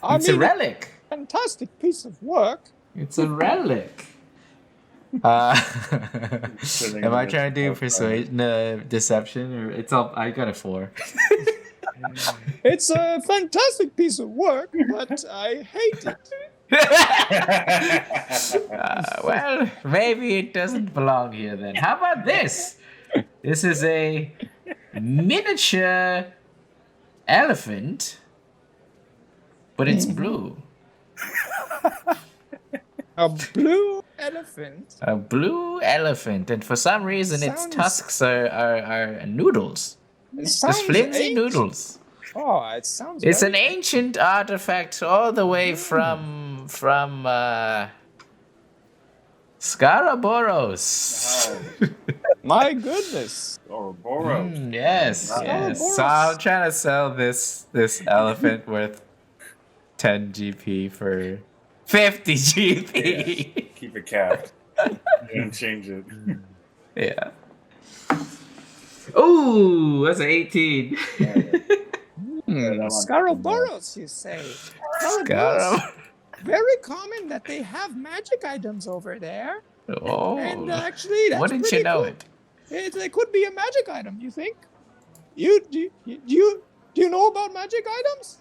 S2: It's a relic.
S5: Fantastic piece of work.
S2: It's a relic. Am I trying to do persuasion, deception, or it's all? I got a 4.
S5: It's a fantastic piece of work, but I hate it.
S2: Well, maybe it doesn't belong here then. How about this? This is a miniature elephant, but it's blue.
S5: A blue elephant.
S2: A blue elephant, and for some reason its tusks are noodles. Just flimsy noodles.
S5: Oh, it sounds.
S2: It's an ancient artifact all the way from Scaraboros.
S5: My goodness.
S2: Yes. So I'm trying to sell this elephant worth 10 GP for 50 GP.
S3: Yeah. Keep it capped. Don't change it.
S2: Yeah. Ooh, that's an 18.
S5: Scaraboros, you say? Scaraboros. Very common that they have magic items over there.
S2: Oh.
S5: And actually, that's
S2: wouldn't you know
S5: cool. It could be a magic item. You think? Do you know about magic items?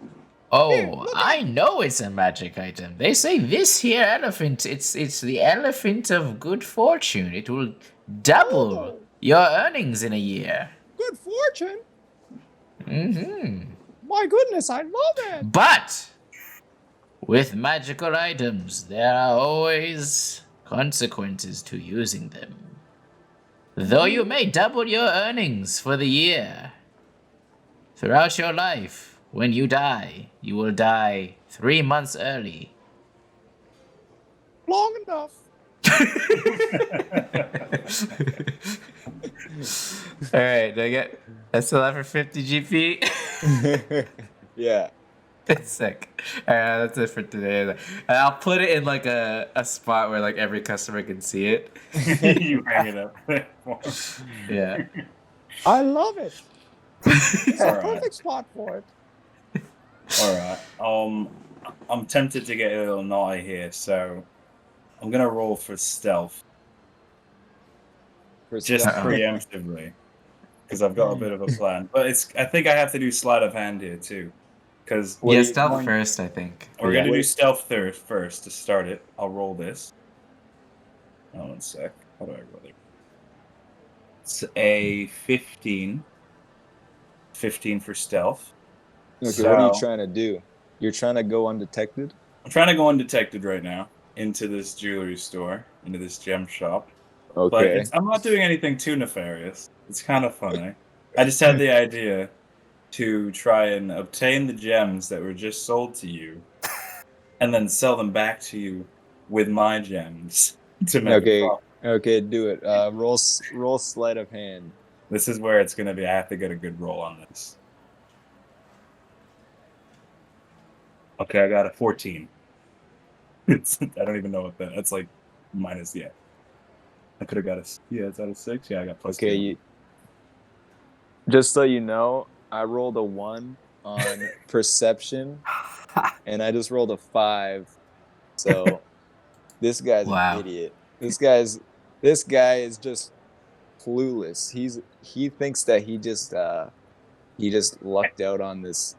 S2: Oh,
S5: Here,
S2: I know it's a magic item. They say this here elephant, it's the elephant of good fortune. It will double your earnings in a year.
S5: Good fortune. My goodness, I love it.
S2: But with magical items, there are always consequences to using them. Though you may double your earnings for the year, throughout your life, when you die, you will die 3 months early.
S5: Long enough.
S2: Alright, do I get SLF for 50 GP?
S5: Yeah.
S2: It's sick. Alright, that's it for today. And I'll put it in like a spot where like every customer can see it.
S3: You hang it up.
S2: Yeah.
S5: I love it. It's a
S3: All right.
S5: perfect spot for it.
S3: All right. I'm tempted to get a little naughty here, so I'm gonna roll for stealth, just
S2: Uh-oh.
S3: preemptively, because I've got a bit of a plan. But I think I have to do sleight of hand here too, because
S2: Yeah, stealth first, I think.
S3: we're
S2: Yeah.
S3: gonna do stealth first to start it. I'll roll this. Oh, 1 sec. How do I roll it? It's a 15. 15 for stealth.
S5: Okay, what are you
S3: So-
S5: trying to do? You're trying to go undetected?
S3: I'm trying to go undetected right now into this jewelry store, into this gem shop. But
S5: Okay.
S3: I'm not doing anything too nefarious. It's kind of funny. I just had the idea to try and obtain the gems that were just sold to you, and then sell them back to you with my gems to make
S5: Okay.
S3: a profit.
S5: Okay, do it. Roll sleight of hand.
S3: This is where it's going to be. I have to get a good roll on this. Okay, I got a 14. I don't even know what that's like. Minus, yeah. I could have got it's out of 6. Yeah, I got plus
S5: Okay,
S3: 2.
S5: just so you know, I rolled a 1 on perception, and I just rolled a 5. So this guy's
S2: Wow.
S5: an idiot. This guy is just clueless. He thinks that he just lucked out on this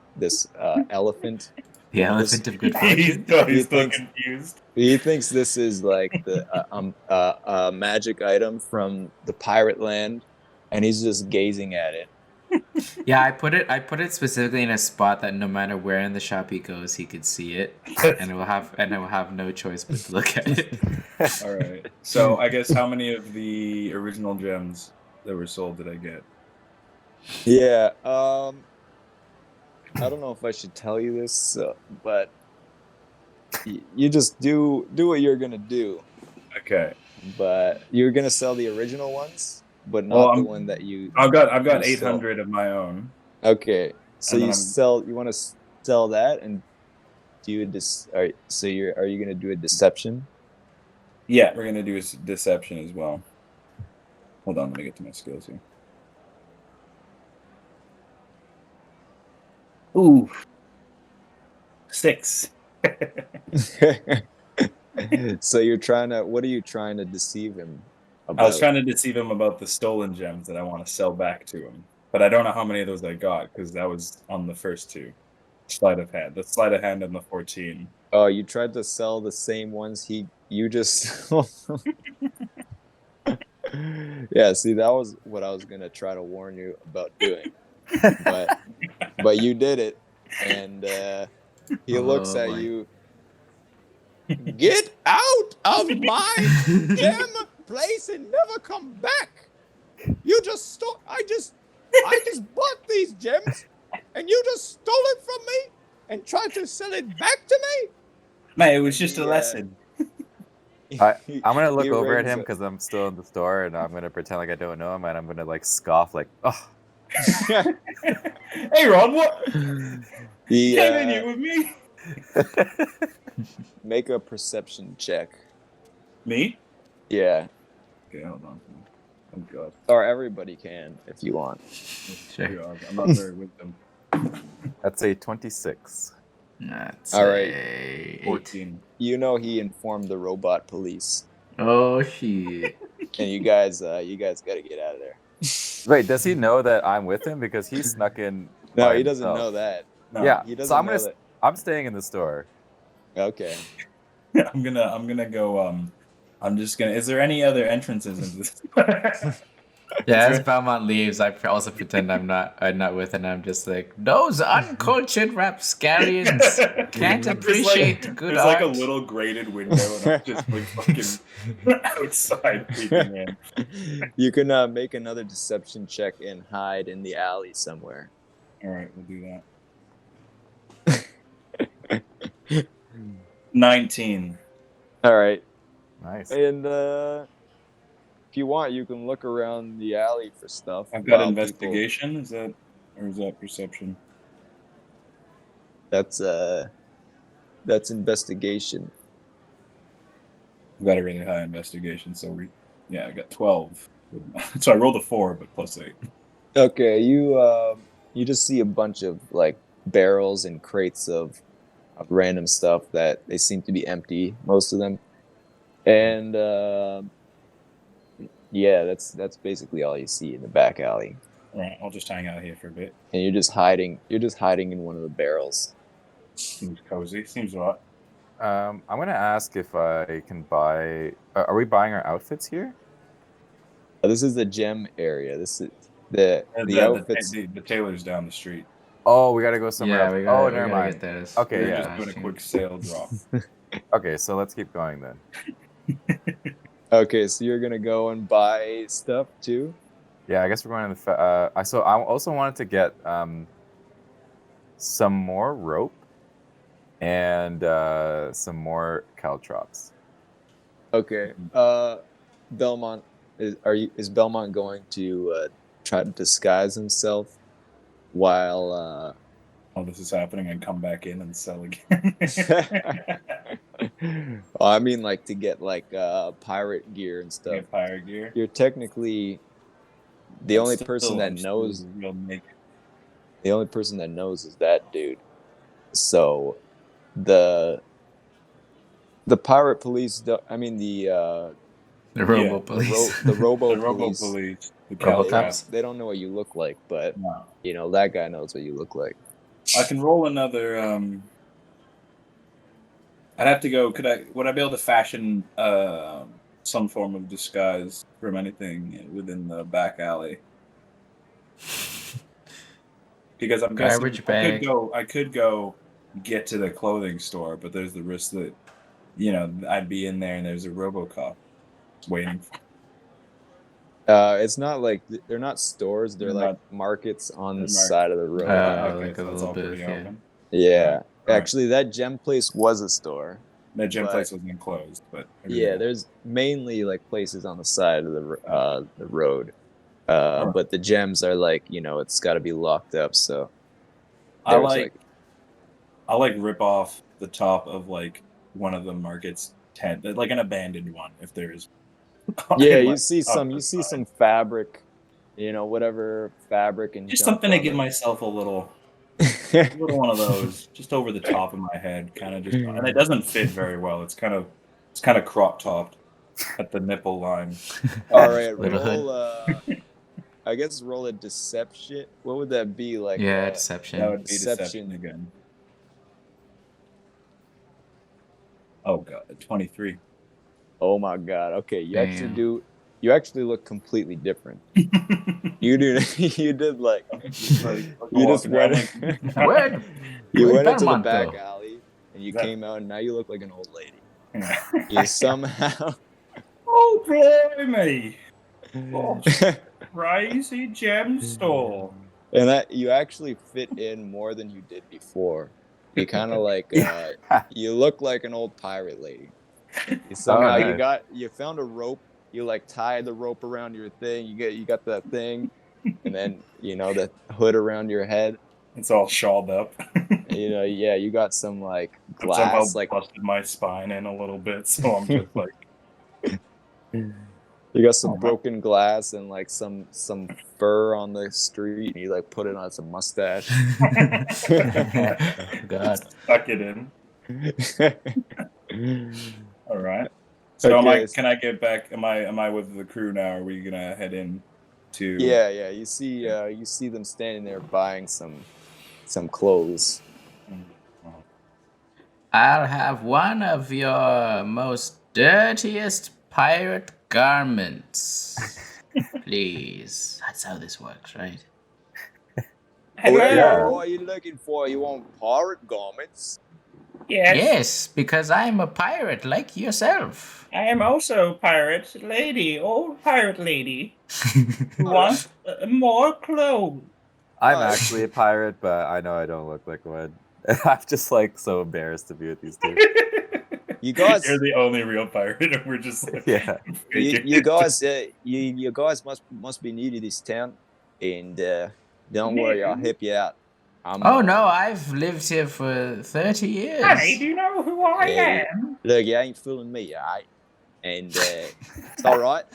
S5: elephant.
S2: The elephant of good
S3: He's
S2: fortune.
S3: still
S5: thinks-
S3: confused.
S5: He thinks this is like the magic item from the pirate land, and he's just gazing at it.
S2: Yeah, I put it specifically in a spot that no matter where in the shop he goes, he could see it, and it will have no choice but to look at it.
S3: All right. So I guess how many of the original gems that were sold did I get?
S5: Yeah. I don't know if I should tell you this, but you just do what you're gonna do.
S3: Okay.
S5: But you're gonna sell the original ones, but not
S3: Well,
S5: the one that you.
S3: I've got
S5: You sell.
S3: 800 of my own.
S5: Okay, so
S3: And
S5: you
S3: then
S5: want to sell that and do are you gonna do a deception?
S3: Yeah, we're gonna do deception as well. Hold on, let me get to my skills here. Ooh. 6.
S5: So what are you trying to deceive him about?
S3: I was trying to deceive him about the stolen gems that I want to sell back to him. But I don't know how many of those I got, because that was on the first 2. Sleight of hand. The sleight of hand on the 14.
S5: Oh, you tried to sell the same ones you just. Yeah, see, that was what I was gonna try to warn you about doing, but you did it, and he looks at
S2: boy.
S5: you. Get out of my gem place and never come back! You just stole. I just bought these gems, and you just stole it from me and tried to sell it back to me.
S3: Man, it was just a
S5: Yeah.
S3: lesson.
S4: I'm gonna look
S5: He
S4: over at
S5: rings
S4: him
S5: it.
S4: because I'm still in the store, and I'm gonna pretend like I don't know him, and I'm gonna like scoff, like, "Oh,
S3: Hey, Ron, what?
S5: He,
S3: Came in here with me.
S5: make a perception check.
S3: Me?
S5: Yeah,
S3: Okay, hold on. Oh God.
S5: or everybody can if you want.
S2: Sure.
S3: God, I'm not very with them.
S4: that's a 26."
S2: That's
S5: All right.
S2: a 8.
S3: 14.
S5: You know he informed the robot police,
S2: Oh shit.
S5: and you guys got to get out of there.
S4: Wait, does he know that I'm with him? Because he snuck in.
S5: No,
S4: by
S5: he doesn't
S4: himself.
S5: know that.
S3: No,
S4: Yeah,
S5: He doesn't
S4: so I'm
S5: know
S4: gonna. I'm staying in the store.
S5: that. Okay.
S3: I'm gonna go. I'm just gonna. Is there any other entrances into this?
S2: Yeah,
S3: Is
S2: as Belmont leaves, I also pretend I'm not with, and I'm just like, those uncultured rapscallions can't
S3: There's
S2: appreciate good
S3: there's
S2: art.
S3: like a little grated window, and I'm just like fucking outside peeking in.
S5: You can make another deception check and hide in the alley somewhere.
S3: All right, we'll do that. 19.
S5: All right.
S4: Nice.
S5: And if you want, you can look around the alley for stuff.
S3: I've got
S5: while
S3: investigation. Is that perception?
S5: That's investigation.
S3: I've got a really high investigation, so I got 12. So I rolled a 4, but +8.
S5: Okay, you just see a bunch of like barrels and crates of random stuff that they seem to be empty, most of them. And yeah, that's basically all you see in the back alley.
S3: All right, I'll just hang out here for a bit.
S5: And you're just hiding in one of the barrels.
S3: Seems cozy. Seems right.
S4: I'm gonna ask if I can buy. Are we buying our outfits here?
S5: This is the gem area. This is the outfits.
S3: The tailor's down the street.
S4: Oh, we gotta go somewhere
S2: Yeah,
S4: else.
S2: we gotta,
S4: Oh,
S2: we
S4: never
S2: gotta
S4: mind.
S2: get those.
S4: Okay,
S3: We're
S4: yeah.
S3: just doing a quick sale drop.
S4: Okay, so let's keep going then.
S5: Okay, so you're gonna go and buy stuff too.
S4: Yeah, I guess we're going to the. So I also wanted to get some more rope and some more caltrops.
S5: Okay. Belmont is Belmont going to try to disguise himself while
S3: Oh, this is happening, and come back in and sell again.
S5: well, I mean like to get like pirate gear and stuff.
S3: Get pirate gear.
S5: You're technically the only person that
S3: Still
S5: knows
S3: real naked.
S5: the only person that knows is that dude. So the pirate police
S2: The Robo Police.
S5: the robo
S3: The Robo
S5: police,
S3: Police. The
S2: Robo
S3: Caltrap.
S2: Cops.
S5: they don't know what you look like, but
S3: No.
S5: you know that guy knows what you look like.
S3: I can roll another. I'd have to go. Would I be able to fashion some form of disguise from anything within the back alley? Because I'm guessing
S2: Garbage bag.
S3: I could go get to the clothing store, but there's the risk that I'd be in there and there's a RoboCop waiting.
S5: It's not like they're not stores; they're
S3: They're
S5: like markets on the
S3: they're
S5: side of the road.
S3: Okay,
S2: like
S3: so
S2: a
S3: that's
S2: little
S3: all
S2: bit,
S3: pretty
S2: yeah.
S3: open.
S5: Yeah,
S3: Right.
S5: actually, that gem place was a store.
S3: That gym
S5: But-
S3: place was enclosed, but
S5: Yeah, there's mainly like places on the side of the road,
S3: Alright.
S5: but the gems are like it's got to be locked up. So
S3: I
S5: there's,
S3: I'll rip off the top of like one of the market's tent, like an abandoned one, if there is.
S5: yeah,
S3: And,
S5: you
S3: like,
S5: see
S3: up
S5: some
S3: the
S5: you see
S3: side.
S5: some fabric, whatever fabric and
S3: Just
S5: junk
S3: something to
S5: on
S3: give
S5: it.
S3: myself a little one of those, just over the top of my head, kind of just, and it doesn't fit very well. It's kind of crop topped at the nipple line.
S5: All right,
S2: Little
S5: roll. I guess roll a deception. What would that be like?
S2: Yeah,
S3: That
S2: deception.
S3: would be deception again. Oh god, 23.
S5: Oh my god. Okay,
S2: Damn.
S5: you actually look completely different. You do. You did like. You just went.
S2: Where-
S5: You
S2: where'd
S5: went into the
S2: Belmont
S5: back
S2: go?
S5: alley, and you
S3: That-
S5: came out, and now you look like an old lady. You somehow.
S3: Oh, blimey! Oh, crazy gem store.
S5: And that you actually fit in more than you did before. You kind of like you look like an old pirate lady. Somehow
S4: nice.
S5: you found a rope. You like tied the rope around your thing. You got that thing, and then the hood around your head.
S3: It's all shawled up.
S5: Yeah, you got some like
S3: I've somehow
S5: glass, like
S3: busted my spine in a little bit, so I'm just like,
S5: you got some
S3: Oh, wow.
S5: broken glass and like some fur on the street. And you like put it on some mustache.
S2: God.
S3: stuck it in. All right. So
S5: Okay.
S3: can I get back? Am I with the crew now? Are we gonna head in to?
S5: Yeah. You see them standing there buying some clothes.
S2: I'll have one of your most dirtiest pirate garments. Please. That's how this works, right?
S5: Hello,
S4: yeah.
S5: what are you looking for? You want pirate garments?
S2: Yes, because I'm a pirate like yourself.
S6: I am also a pirate lady, old pirate lady, who wants more clothes.
S4: I'm
S5: Right.
S4: actually a pirate, but I know I don't look like one. I'm just like so embarrassed to be with these two.
S5: You guys,
S3: You're the only real pirate, and we're just like,
S4: Yeah.
S5: you guys, you guys must be new to this town, and don't worry, I'll help you out.
S2: Oh no, I've lived here for 30 years.
S6: Hey, do you know who I
S5: Yeah,
S6: am?
S5: Look, you ain't fooling me, alright? And it's all right.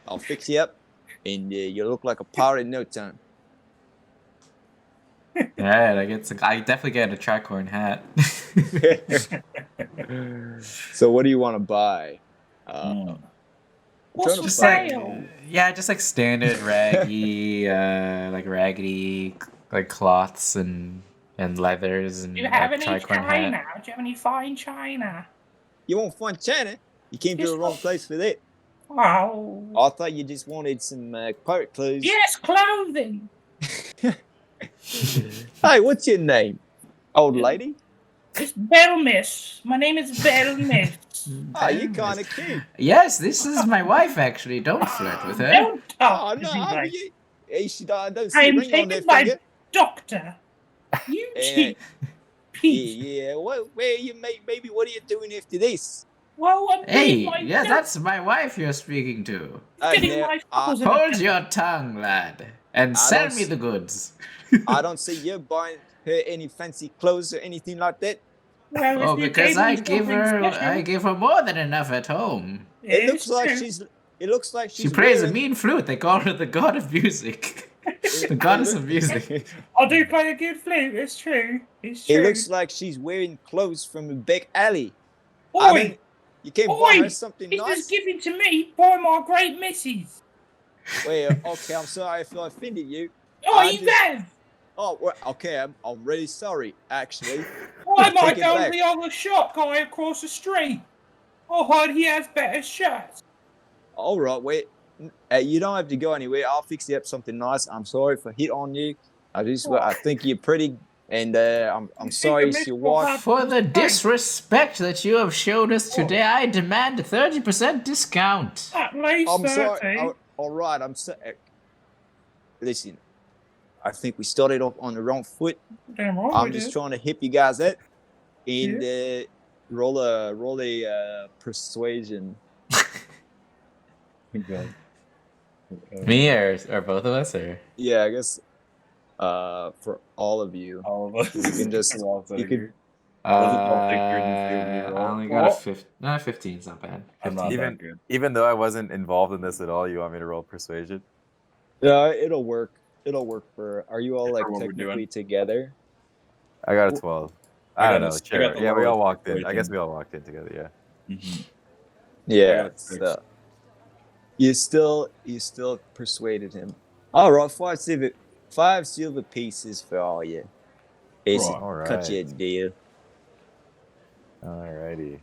S5: I'll fix you up, and you look like a pirate in no time.
S2: Yeah, I definitely get a tricorn hat.
S5: So, what do you want to buy?
S6: What's
S5: trying to
S6: for
S2: Just
S5: find-
S6: sale?
S2: yeah, just like standard raggy, like raggedy, like cloths and leathers and
S6: Do you have any
S2: tricorn
S6: china?
S2: hat.
S6: Do you have any fine china?
S5: You want fun China? You came to
S6: Yes,
S5: the wrong
S6: what-
S5: place for that.
S6: Oh.
S5: I thought you just wanted some pirate clothes.
S6: Yes, clothing.
S5: Hey, what's your name, old lady?
S6: It's Belmis. My name is Belmis.
S5: Oh, you kind of cute.
S2: Yes, this is my wife. Actually, don't flirt with her.
S6: Don't
S5: Oh
S6: talk to
S5: no,
S6: me like
S5: you. Hey, I don't
S6: I
S5: see a
S6: am
S5: ring on
S6: taking
S5: that
S6: my
S5: finger.
S6: doctor. You
S5: Eh,
S6: cheap piece.
S5: Yeah. Where you maybe? What are you doing after this?
S6: Well, I'm
S2: Hey,
S6: getting my
S2: yeah, that's my wife you're speaking to.
S6: getting
S5: now,
S6: my fuckles in
S2: Hold
S6: the-
S2: your tongue, lad, and
S5: I
S2: sell
S5: don't
S2: me
S5: s-
S2: the goods.
S5: I don't see you buying her any fancy clothes or anything like that.
S6: Well,
S2: Oh,
S6: if you
S2: because
S6: gave me
S2: I give
S6: something
S2: her more than enough at home.
S5: It looks
S6: it's
S5: like
S6: true.
S5: she's. It looks like
S2: She
S5: she's
S2: plays a
S5: wearing.
S2: mean flute. They call her the god of music. The goddess of music.
S6: I do play a good flute. It's true. It's true.
S5: It looks like she's wearing clothes from a back alley.
S6: Oi,
S5: I mean, you can't buy her
S6: oi!
S5: something
S6: It
S5: nice.
S6: was given to me by my great missus.
S5: Well, okay, I'm sorry if I offended you.
S6: Oh,
S5: I
S6: you
S5: just-
S6: have.
S5: Oh, well, okay, I'm really sorry, actually.
S6: I
S5: Take
S6: might
S5: it
S6: go to
S5: back.
S6: the other shop guy across the street. I heard he has better shirts.
S5: All right, wait. You don't have to go anywhere. I'll fix you up something nice. I'm sorry for hit on you. I think you're pretty, and I'm sorry it's your wife.
S2: For the disrespect that you have shown us today, I demand a 30% discount.
S6: At least
S5: I'm
S6: 30.
S5: sorry. All right, I'm sorry. Listen, I think we started off on the wrong foot.
S6: Damn right
S5: I'm
S6: we
S5: just
S6: did.
S5: trying to hip you guys up, and roll a persuasion.
S2: Me or both of us or?
S5: Yeah, I guess for all of you.
S3: all of us.
S5: You can just-
S3: We're all
S5: you could-
S3: here. Does it all take turns to
S2: I
S3: reroll?
S2: only got a
S6: What?
S2: 15. No, 15 is not bad.
S3: I'm not
S4: Even-
S3: that good.
S4: Even though I wasn't involved in this at all, you want me to roll persuasion?
S5: Yeah, it'll work. It'll work for. Are you all like
S3: For what we're
S5: technically
S3: doing.
S5: together?
S4: I got a 12.
S3: I
S4: I don't
S3: got
S4: know.
S3: a- I
S4: Sure.
S3: got the
S4: Yeah, we all
S3: lowest
S4: walked in. I
S3: persuasion.
S4: guess we all walked in together. Yeah.
S3: Mhm.
S5: Yeah.
S3: got a six.
S5: So you still persuaded him. All right, five silver pieces for all you. It's
S3: Right.
S4: All
S5: cut you a
S4: right.
S5: deal.
S4: Alrighty.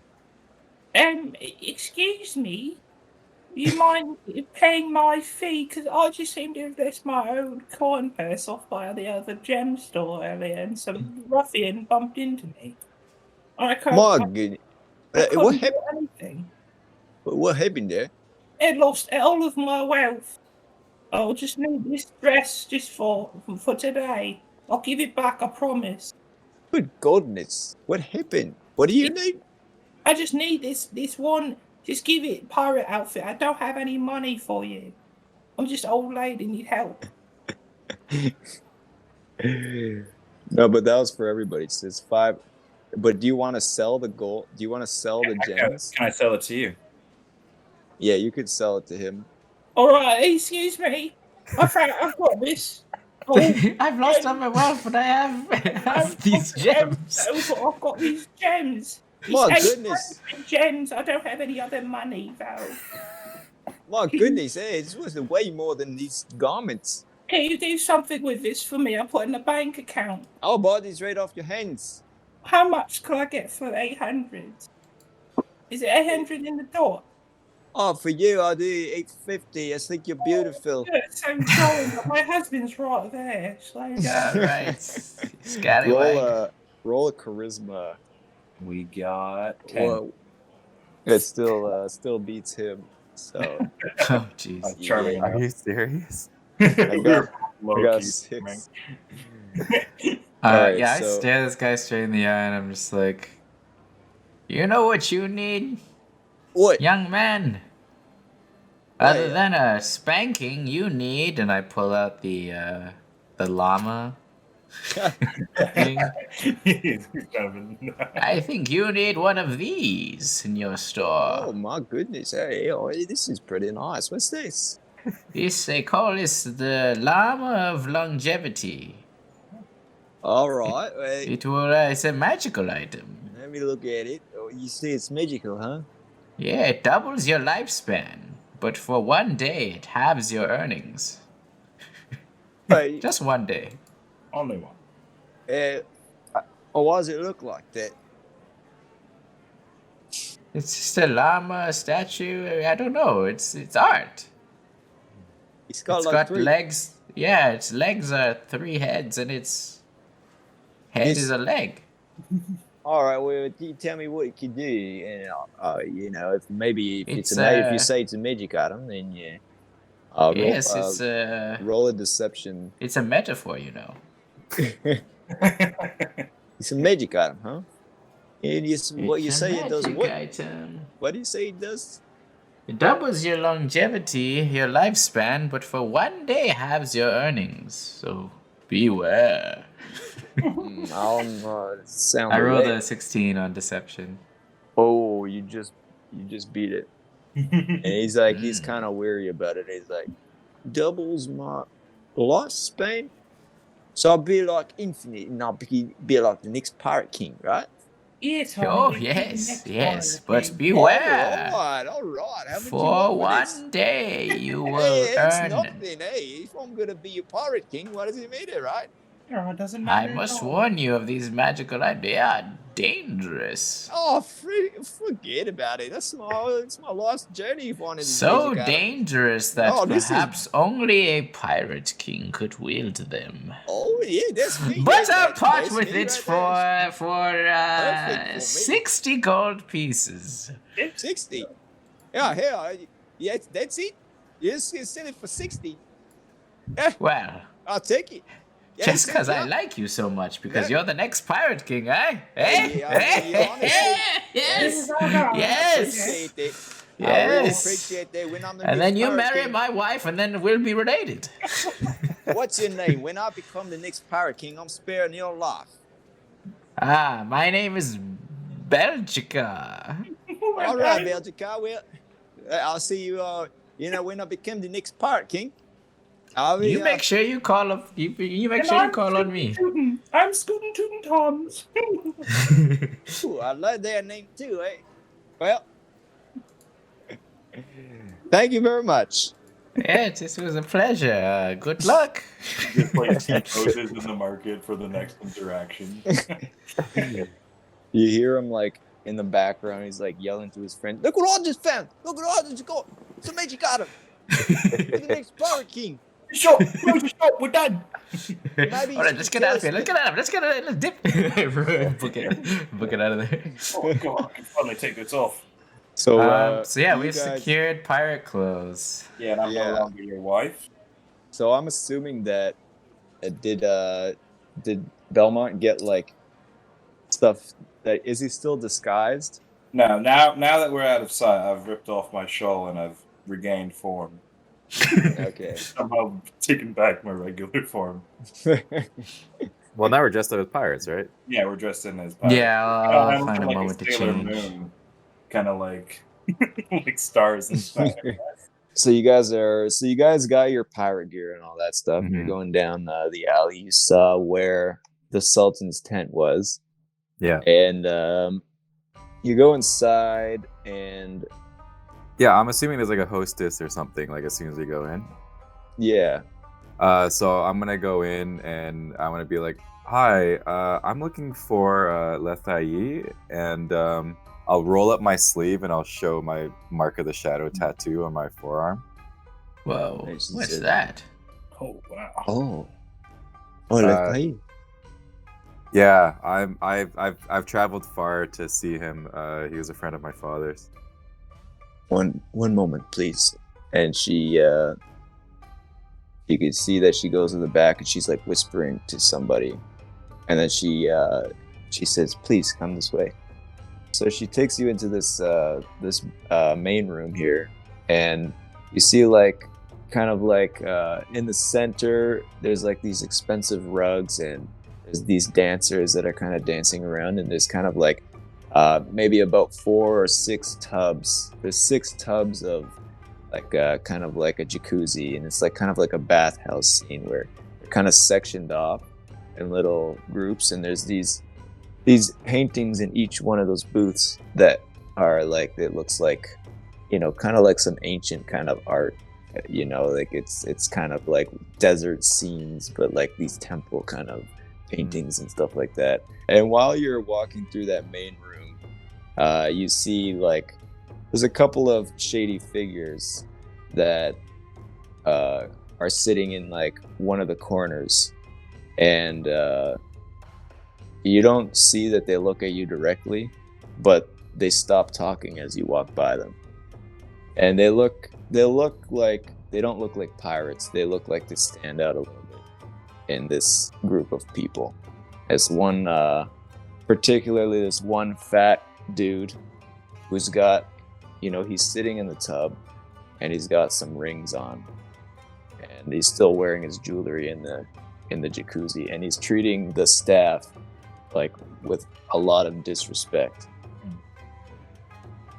S6: Excuse me. You mind paying my fee? Because I just seem to have left my old coin purse off by the other gem store earlier, and some ruffian bumped into me. I can't.
S5: My goodness.
S6: I
S5: What
S6: couldn't
S5: happened?
S6: do anything.
S5: What happened there?
S6: I lost all of my wealth. I'll just need this dress just for today. I'll give it back, I promise.
S5: Good goodness. What happened? What do you need?
S6: I just need this one. Just give it pirate outfit. I don't have any money for you. I'm just old lady, need help.
S5: No, but that was for everybody. So it's 5. But do you want to sell the gold? Do you want to sell the gems?
S3: Can I sell it to you?
S5: Yeah, you could sell it to him.
S6: All right, excuse me. I've got this. Oh,
S2: I've lost all my wealth, but I have these gems.
S6: I've got these gems.
S5: My
S6: It's
S5: goodness.
S6: 800 gems. I don't have any other money though.
S5: My goodness, hey, this was way more than these garments.
S6: Can you do something with this for me? I put in a bank account.
S5: I'll buy these right off your hands.
S6: How much can I get for 800? Is it 800 in the door?
S5: Oh, for you, I do 850. I think you're beautiful.
S6: Yeah, so sorry, but my husband's right there. So
S2: All right. Scallywag.
S5: Roll a charisma.
S3: We got 10.
S5: Whoa. It still beats him. So
S2: Oh, jeez.
S3: Charming.
S4: Are you serious?
S5: I got
S3: Low-key
S5: 6.
S2: Yeah, I
S5: so-
S2: stare this guy straight in the eye and I'm just like, you know what you need,
S5: What?
S2: young man? Other than a spanking, you need, and I pull out the llama thing. I think you need one of these in your store.
S5: Oh my goodness! Hey, this is pretty nice. What's this?
S2: They call this the Llama of Longevity.
S5: All right, wait,
S2: It's a magical item.
S5: let me look at it. Oh, you see, it's magical, huh?
S2: Yeah, it doubles your lifespan, but for one day it halves your earnings.
S5: Wait,
S2: Just one day.
S3: Only one.
S5: why does it look like that?
S2: It's just a llama statue. I don't know. It's art.
S5: It's got
S2: It's
S5: like
S2: got
S5: 3.
S2: legs. Yeah, its legs are 3 heads, and its head
S5: This-
S2: is a leg.
S5: All right, well, you tell me what it can do, and if
S2: It's,
S5: if you say it's a magic item, then yeah.
S2: Yes,
S5: Roll a deception.
S2: it's a metaphor, you know.
S5: It's a magic item, huh? And what you
S2: It's a
S5: say it does
S2: magic
S5: what?
S2: item.
S5: What do you say it does?
S2: It doubles your longevity, your lifespan, but for one day halves your earnings. So beware.
S5: Sound.
S2: I rolled a 16 on deception.
S5: Oh, you just beat it. And he's kind of weary about it. He's like, doubles my lifespan, so I'll be like infinite, and I'll be like the next pirate king, right?
S6: yes,
S2: Oh,
S6: honey,
S2: yes,
S6: next
S2: yes,
S6: time,
S2: but
S6: okay.
S2: beware.
S5: All right. How much you
S2: For
S5: want this?
S2: one day, you will
S5: Hey, it's
S2: earn.
S5: nothing. Hey, if I'm gonna be a pirate king, what does it matter, right?
S6: Oh, it doesn't
S2: I
S6: matter.
S2: must
S6: at all.
S2: warn you of these magical items. They are dangerous.
S5: Oh, forget about it. It's my last journey finding this
S2: So
S5: magic item.
S2: dangerous that
S5: Oh, this is-
S2: perhaps only a pirate king could wield them.
S5: Oh yeah, that's me.
S2: But
S5: yeah,
S2: I'll part
S5: that's
S2: with
S5: me
S2: it
S5: right there.
S2: for
S5: Perfect for me.
S2: 60 gold pieces.
S5: 60. Yeah, that's it. You just sell it for 60.
S2: Well,
S5: I'll take it. Yeah,
S2: just
S5: you
S2: because
S5: said-
S2: I
S5: yeah.
S2: like you so much, because
S5: Yeah.
S2: you're the next pirate king, eh?
S5: Hey,
S2: Yes!
S5: I
S2: Yes!
S5: appreciate that. I really
S2: Yes!
S5: appreciate that. When I'm the
S2: And
S5: next
S2: then you
S5: pirate
S2: marry
S5: king,
S2: my wife, and then we'll be related.
S5: What's your name? When I become the next pirate king, I'm sparing your life.
S2: Ah, my name is Belgica.
S5: All right, Belgica. Well, I'll see you. When I become the next pirate king, I'll be.
S2: You make sure you call up. You make
S6: And
S2: sure you
S6: I'm
S2: call on me.
S6: Scootin' I'm Scootin' Tootin' Toms.
S5: Ooh, I love their name too, eh? Well, thank you very much.
S2: Yeah, this was a pleasure. Good luck.
S3: Just like he poses in the market for the next interaction.
S5: You hear him like in the background. He's like yelling to his friend, "Look what I just found! Look what I just got! It's a magic item! You're the next pirate king!
S6: Shop, close the shop, we're done.
S5: Maybe
S2: All right, let's get out of here. Let's get out of here. Let's get out of here. Let's dip. Book it out of there.
S3: Oh god, I can finally take this off.
S5: So,
S2: Yeah,
S5: you
S2: we've
S5: guys-
S2: secured pirate clothes.
S3: Yeah, and I'm
S5: Yeah.
S3: no longer your wife.
S5: So I'm assuming that did Belmont get like stuff that is he still disguised?
S3: No, now that we're out of sight, I've ripped off my shawl and I've regained form.
S5: Okay.
S3: Somehow taken back my regular form.
S4: Well, now we're dressed up as pirates, right?
S3: Yeah, we're dressed in as pirates.
S2: Yeah,
S3: I'm
S2: I'll find a
S3: like
S2: moment to
S3: Sailor
S2: change.
S3: Moon, kind of like like stars and stuff.
S5: So you guys got your pirate gear and all that stuff. You're
S4: Mhm.
S5: going down the alley. You saw where the Sultan's tent was.
S4: Yeah.
S5: And you go inside and
S4: Yeah, I'm assuming there's like a hostess or something, like as soon as we go in.
S5: yeah.
S4: So I'm gonna go in and I'm gonna be like, "Hi, I'm looking for Lethayi, and I'll roll up my sleeve and I'll show my Mark of the Shadow tattoo on my forearm.
S2: Whoa,
S5: And she
S2: what's
S5: says,
S2: that?
S6: Oh, wow.
S5: Oh. Oh, le caí.
S4: Yeah, I've traveled far to see him. He was a friend of my father's.
S5: One moment, please. And she you can see that she goes to the back and she's like whispering to somebody. And then she says, "Please come this way." So she takes you into this main room here, and you see like kind of like in the center there's like these expensive rugs, and there's these dancers that are kind of dancing around, and there's kind of like maybe about 4 or 6 tubs. There's 6 tubs of like kind of like a jacuzzi, and it's like kind of like a bathhouse scene where they're kind of sectioned off in little groups, and there's these paintings in each one of those booths that are like, it looks like, you know, kind of like some ancient kind of art, you know, like it's kind of like desert scenes, but like these temple kind of paintings and stuff like that. And while you're walking through that main room, you see like there's a couple of shady figures that are sitting in like one of the corners, and you don't see that they look at you directly, but they stop talking as you walk by them. And they don't look like pirates. They look like they stand out a little bit in this group of people. As one, particularly this one fat dude who's got, you know, he's sitting in the tub and he's got some rings on, and he's still wearing his jewelry in the jacuzzi, and he's treating the staff like with a lot of disrespect.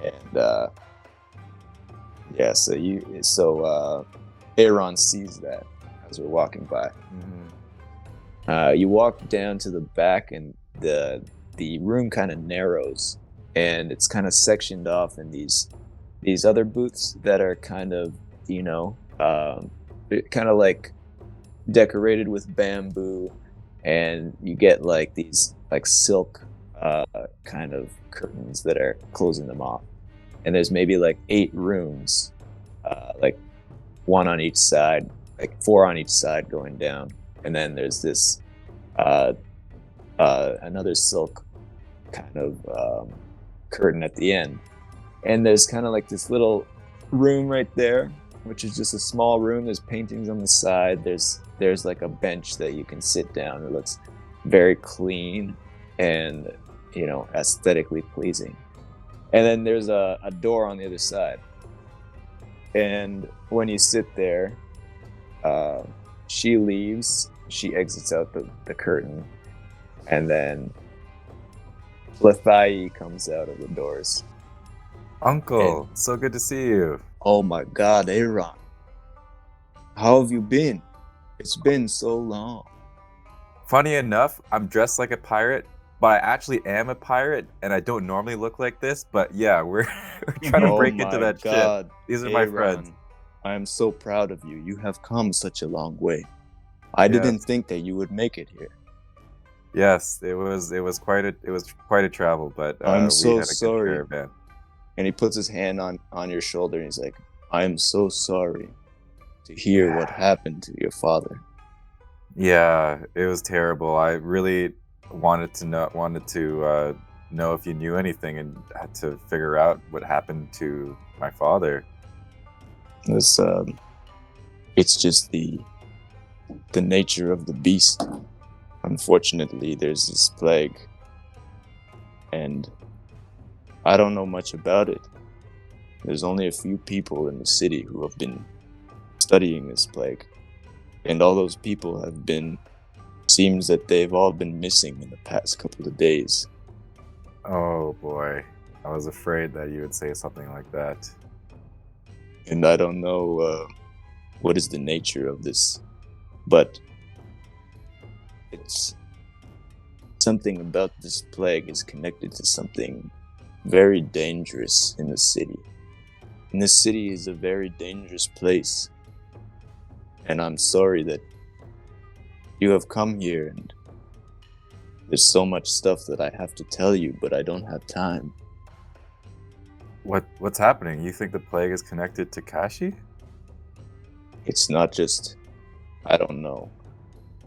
S5: And yeah, so Ādronn sees that as we're walking by. You walk down to the back, and the room kind of narrows, and it's kind of sectioned off in these other booths that are kind of, you know, kind of like decorated with bamboo, and you get like these like silk kind of curtains that are closing them off. And there's maybe like 8 rooms, like 1 on each side, like 4 on each side going down. And then there's this another silk kind of curtain at the end. And there's kind of like this little room right there, which is just a small room. There's paintings on the side. There's like a bench that you can sit down. It looks very clean and, you know, aesthetically pleasing. And then there's a door on the other side. And when you sit there, she leaves. She exits out the curtain. And then Lethai comes out of the doors.
S4: Uncle,
S5: And-
S4: so good to see you.
S5: Oh my God, Ādronn. How have you been? It's been so long.
S4: Funny enough, I'm dressed like a pirate, but I actually am a pirate, and I don't normally look like this. But yeah, we're trying to break into that ship. These are my friends.
S5: I am so proud of you. You have come such a long way. I didn't think that you would make it here.
S4: Yes, it was quite a travel, but
S5: I'm
S4: we
S5: so
S4: had a
S5: sorry.
S4: good caravan.
S5: And he puts his hand on your shoulder and he's like, I am so sorry to hear what happened to your father.
S4: Yeah, it was terrible. I really wanted to know if you knew anything, and had to figure out what happened to my father.
S5: It's just the nature of the beast. Unfortunately, there's this plague, and I don't know much about it. There's only a few people in the city who have been studying this plague, and all those people seems that they've all been missing in the past couple of days.
S4: Oh boy, I was afraid that you would say something like that.
S5: And I don't know what is the nature of this, but it's something about this plague is connected to something very dangerous in the city. And this city is a very dangerous place. And I'm sorry that you have come here, and there's so much stuff that I have to tell you, but I don't have time.
S4: What's happening? You think the plague is connected to Kashi?
S5: It's not just, I don't know.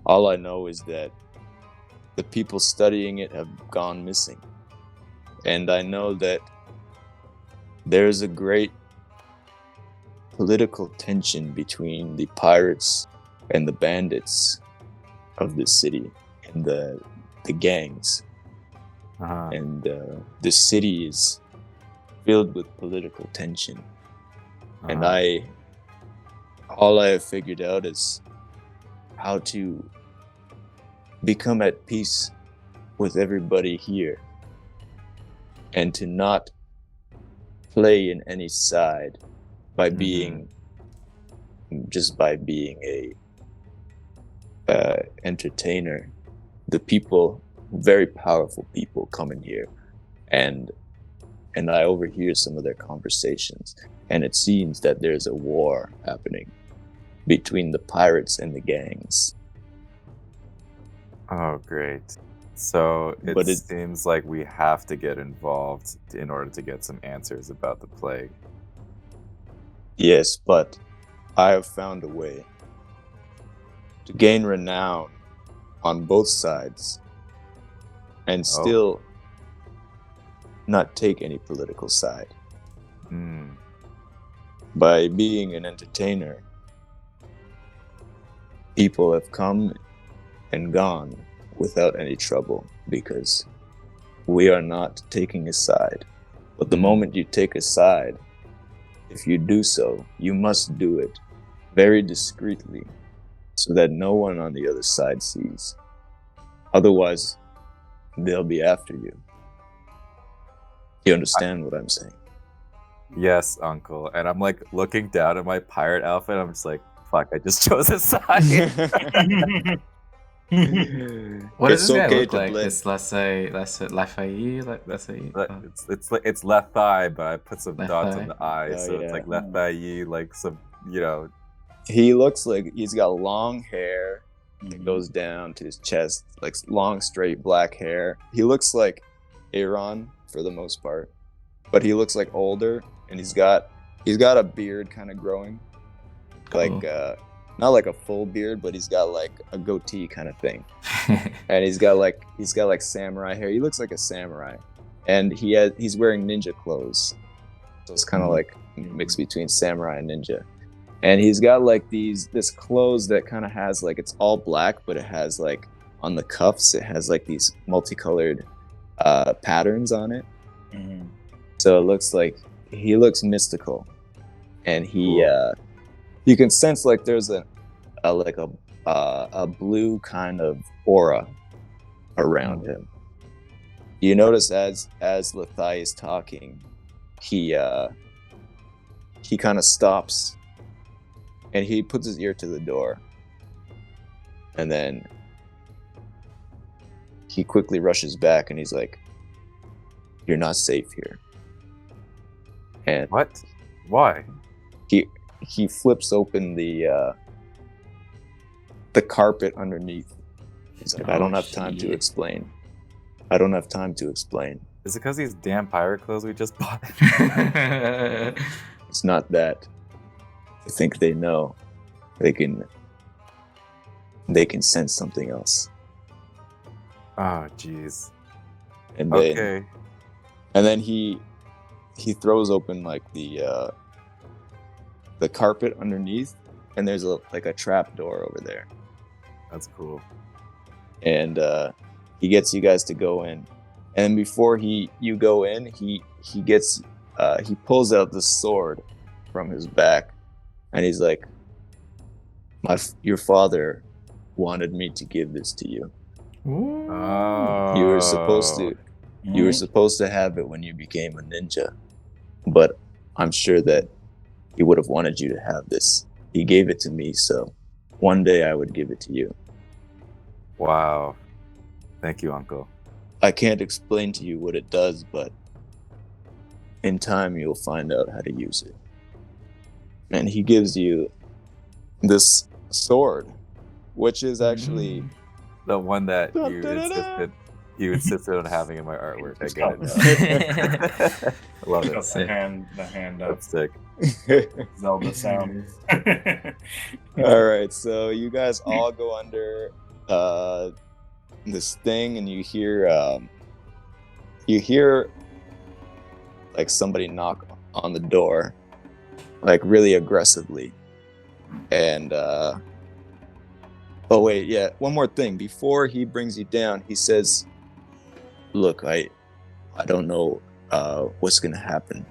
S5: All I know is that the people studying it have gone missing. And I know that there's a great political tension between the pirates and the bandits of this city and the gangs.
S4: Uh-huh.
S5: And the city is filled with political tension. And all I have figured out is how to become at peace with everybody here and to not play in any side by being a entertainer. The people, very powerful people, come in here, and I overhear some of their conversations, and it seems that there's a war happening between the pirates and the gangs.
S4: Oh, great. So
S5: But
S4: it seems like we have to get involved in order to get some answers about the plague.
S5: Yes, but I have found a way to gain renown on both sides and still not take any political side. By being an entertainer, people have come and gone without any trouble because we are not taking a side. But the moment you take a side, if you do so, you must do it very discreetly so that no one on the other side sees. Otherwise, they'll be after you. You understand what I'm saying?
S4: Yes, Uncle. And I'm like looking down at my pirate outfit. I'm just like, fuck, I just chose a side.
S2: What does
S5: It's
S2: this guy
S5: okay
S2: look
S5: to
S2: like?
S5: blend.
S2: It's Lafayette, like
S4: It's left thigh, but I put some
S2: Left
S4: dots
S2: thigh.
S4: on the eye,
S5: Oh,
S4: so it's
S5: yeah.
S4: like left thigh, like some,
S5: He looks like he's got long hair that goes down to his chest, like long, straight black hair. He looks like Ādronn for the most part, but he looks like older, and he's got a beard kind of growing, like not like a full beard, but he's got like a goatee kind of thing, and he's got like samurai hair. He looks like a samurai, and he's wearing ninja clothes, so it's kind of like a mix between samurai and ninja. And he's got like this clothes that kind of has like, it's all black, but it has like on the cuffs, it has like these multicolored patterns on it. So it looks like he looks mystical, and you can sense like there's a blue kind of aura around him. You notice as Lathai is talking, he kind of stops. And he puts his ear to the door. And then he quickly rushes back and he's like, "You're not safe here." And
S4: What? Why?
S5: he flips open the carpet underneath. He's like, "I don't have time to explain. I don't have time to explain."
S4: Is it because these damn pirate clothes we just bought?
S5: It's not that. I think they know. They can sense something else.
S4: Oh, jeez.
S5: And
S4: Okay.
S5: then he throws open like the carpet underneath, and there's a trap door over there.
S4: That's cool.
S5: And he gets you guys to go in. And before you go in, he pulls out the sword from his back. And he's like, your father wanted me to give this to you.
S4: Oh.
S5: You were supposed to have it when you became a ninja, but I'm sure that he would have wanted you to have this. He gave it to me, so one day I would give it to you.
S4: Wow. Thank you, Uncle.
S5: I can't explain to you what it does, but in time you'll find out how to use it. And he gives you this sword, which is actually
S4: The one that
S5: Dun,
S4: you
S5: dun, dun,
S4: insisted. he would insist on having in my artwork. I
S3: Just
S4: get
S3: got
S4: it now. I love
S3: Got
S4: it.
S2: Sick.
S3: the hand up.
S4: That's sick.
S3: Zelda sound.
S5: All right, so you guys all go under this thing, and you hear like somebody knock on the door, like really aggressively. And oh wait, yeah, one more thing before he brings you down. He says, "Look, I don't know what's gonna happen,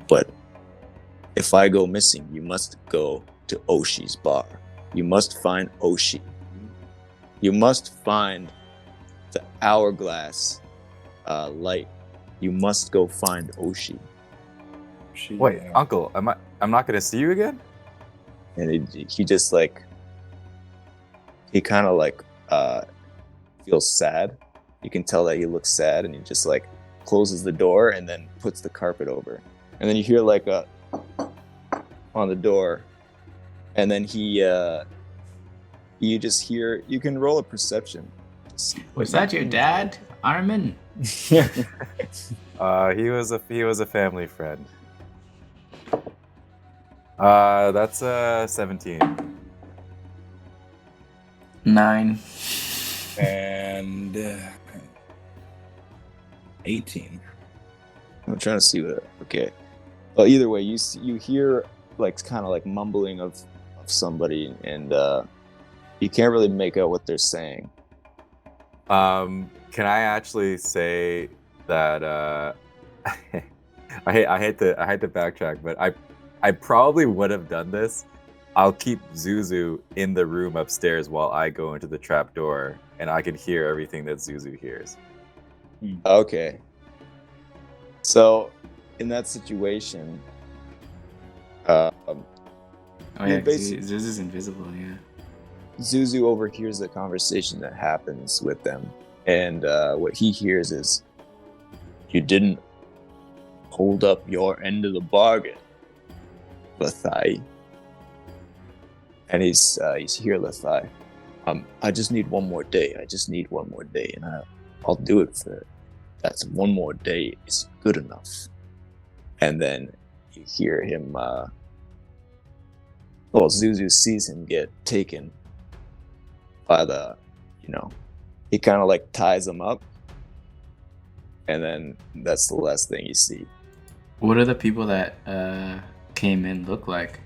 S5: but if I go missing, you must go to Oshi's bar. You must find Oshi. You must find the hourglass light. You must go find Oshi."
S4: Wait, Uncle, I'm not gonna see you again?
S5: And he just like, he kind of like feels sad. You can tell that he looks sad, and he just like closes the door and then puts the carpet over. And then you hear like a on the door, and then you just hear, you can roll a perception.
S2: Was that your dad, Armin?
S4: He was a family friend. That's 17.
S2: 9.
S3: And 18.
S5: I'm trying to see what. Okay. Well, either way, you hear like kind of like mumbling of somebody, and you can't really make out what they're saying.
S4: Can I actually say that I hate to backtrack, but I probably would have done this. I'll keep Zuzu in the room upstairs while I go into the trap door, and I can hear everything that Zuzu hears.
S5: Okay. So, in that situation,
S2: Oh yeah,
S5: basically-
S2: Zuzu's invisible. Yeah.
S5: Zuzu overhears the conversation that happens with them, and what he hears is, "You didn't hold up your end of the bargain, Lethai." And he's here, Lethai. I just need one more day. I just need one more day, and I'll do it for. That's one more day is good enough. And then you hear him. Zuzu sees him get taken by the, he kind of like ties him up, and then that's the last thing you see.
S2: What do the people that came in look like?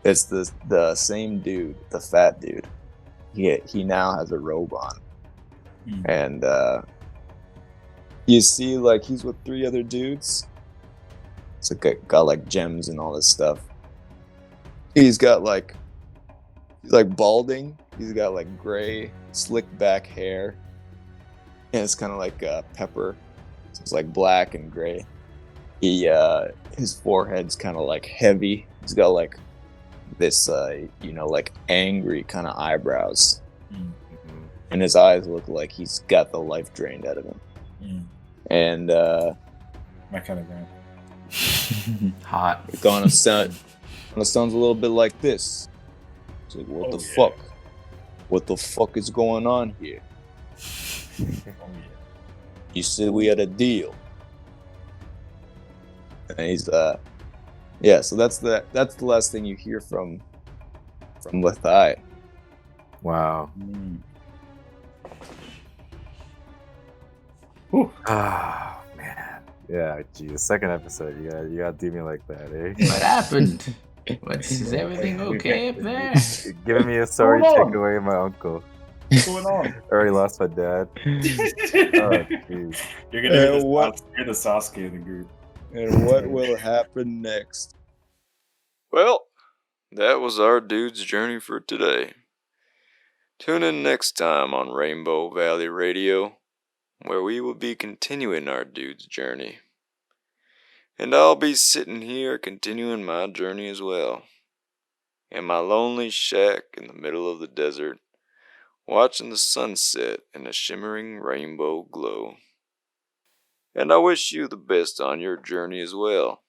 S5: It's the same dude, the fat dude. He now has a robe on, and you see like he's with 3 other dudes. It's like got like gems and all this stuff. He's got like balding. He's got like gray, slick back hair, and it's kind of like pepper. So it's like black and gray. His forehead's kind of like heavy. He's got like this, like angry kind of eyebrows, and his eyes look like he's got the life drained out of him. And
S3: My kind of guy.
S2: Hot.
S5: it gonna sounds a little bit like this. It's like, what the fuck? What the fuck is going on here? You said we had a deal. And he's so that's the last thing you hear from Lethai.
S4: Wow. Ah, man. Yeah, geez. Second episode, you gotta do me like that, eh?
S2: What happened? Is everything okay up there?
S4: Giving me a sorry
S3: Hold on.
S4: take away my uncle.
S3: What's going on?
S4: Already lost my dad. Oh, jeez.
S3: You're gonna hear
S5: what?
S3: you're the Sasuke of the group.
S5: And what will happen next?
S1: Well, that was our dude's journey for today. Tune in next time on Rainbow Valley Radio, where we will be continuing our dude's journey. And I'll be sitting here continuing my journey as well, in my lonely shack in the middle of the desert, watching the sunset in a shimmering rainbow glow. And I wish you the best on your journey as well.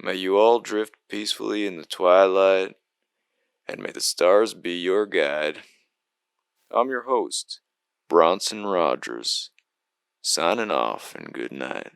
S1: May you all drift peacefully in the twilight, and may the stars be your guide. I'm your host, Bronson Rogers, signing off and good night.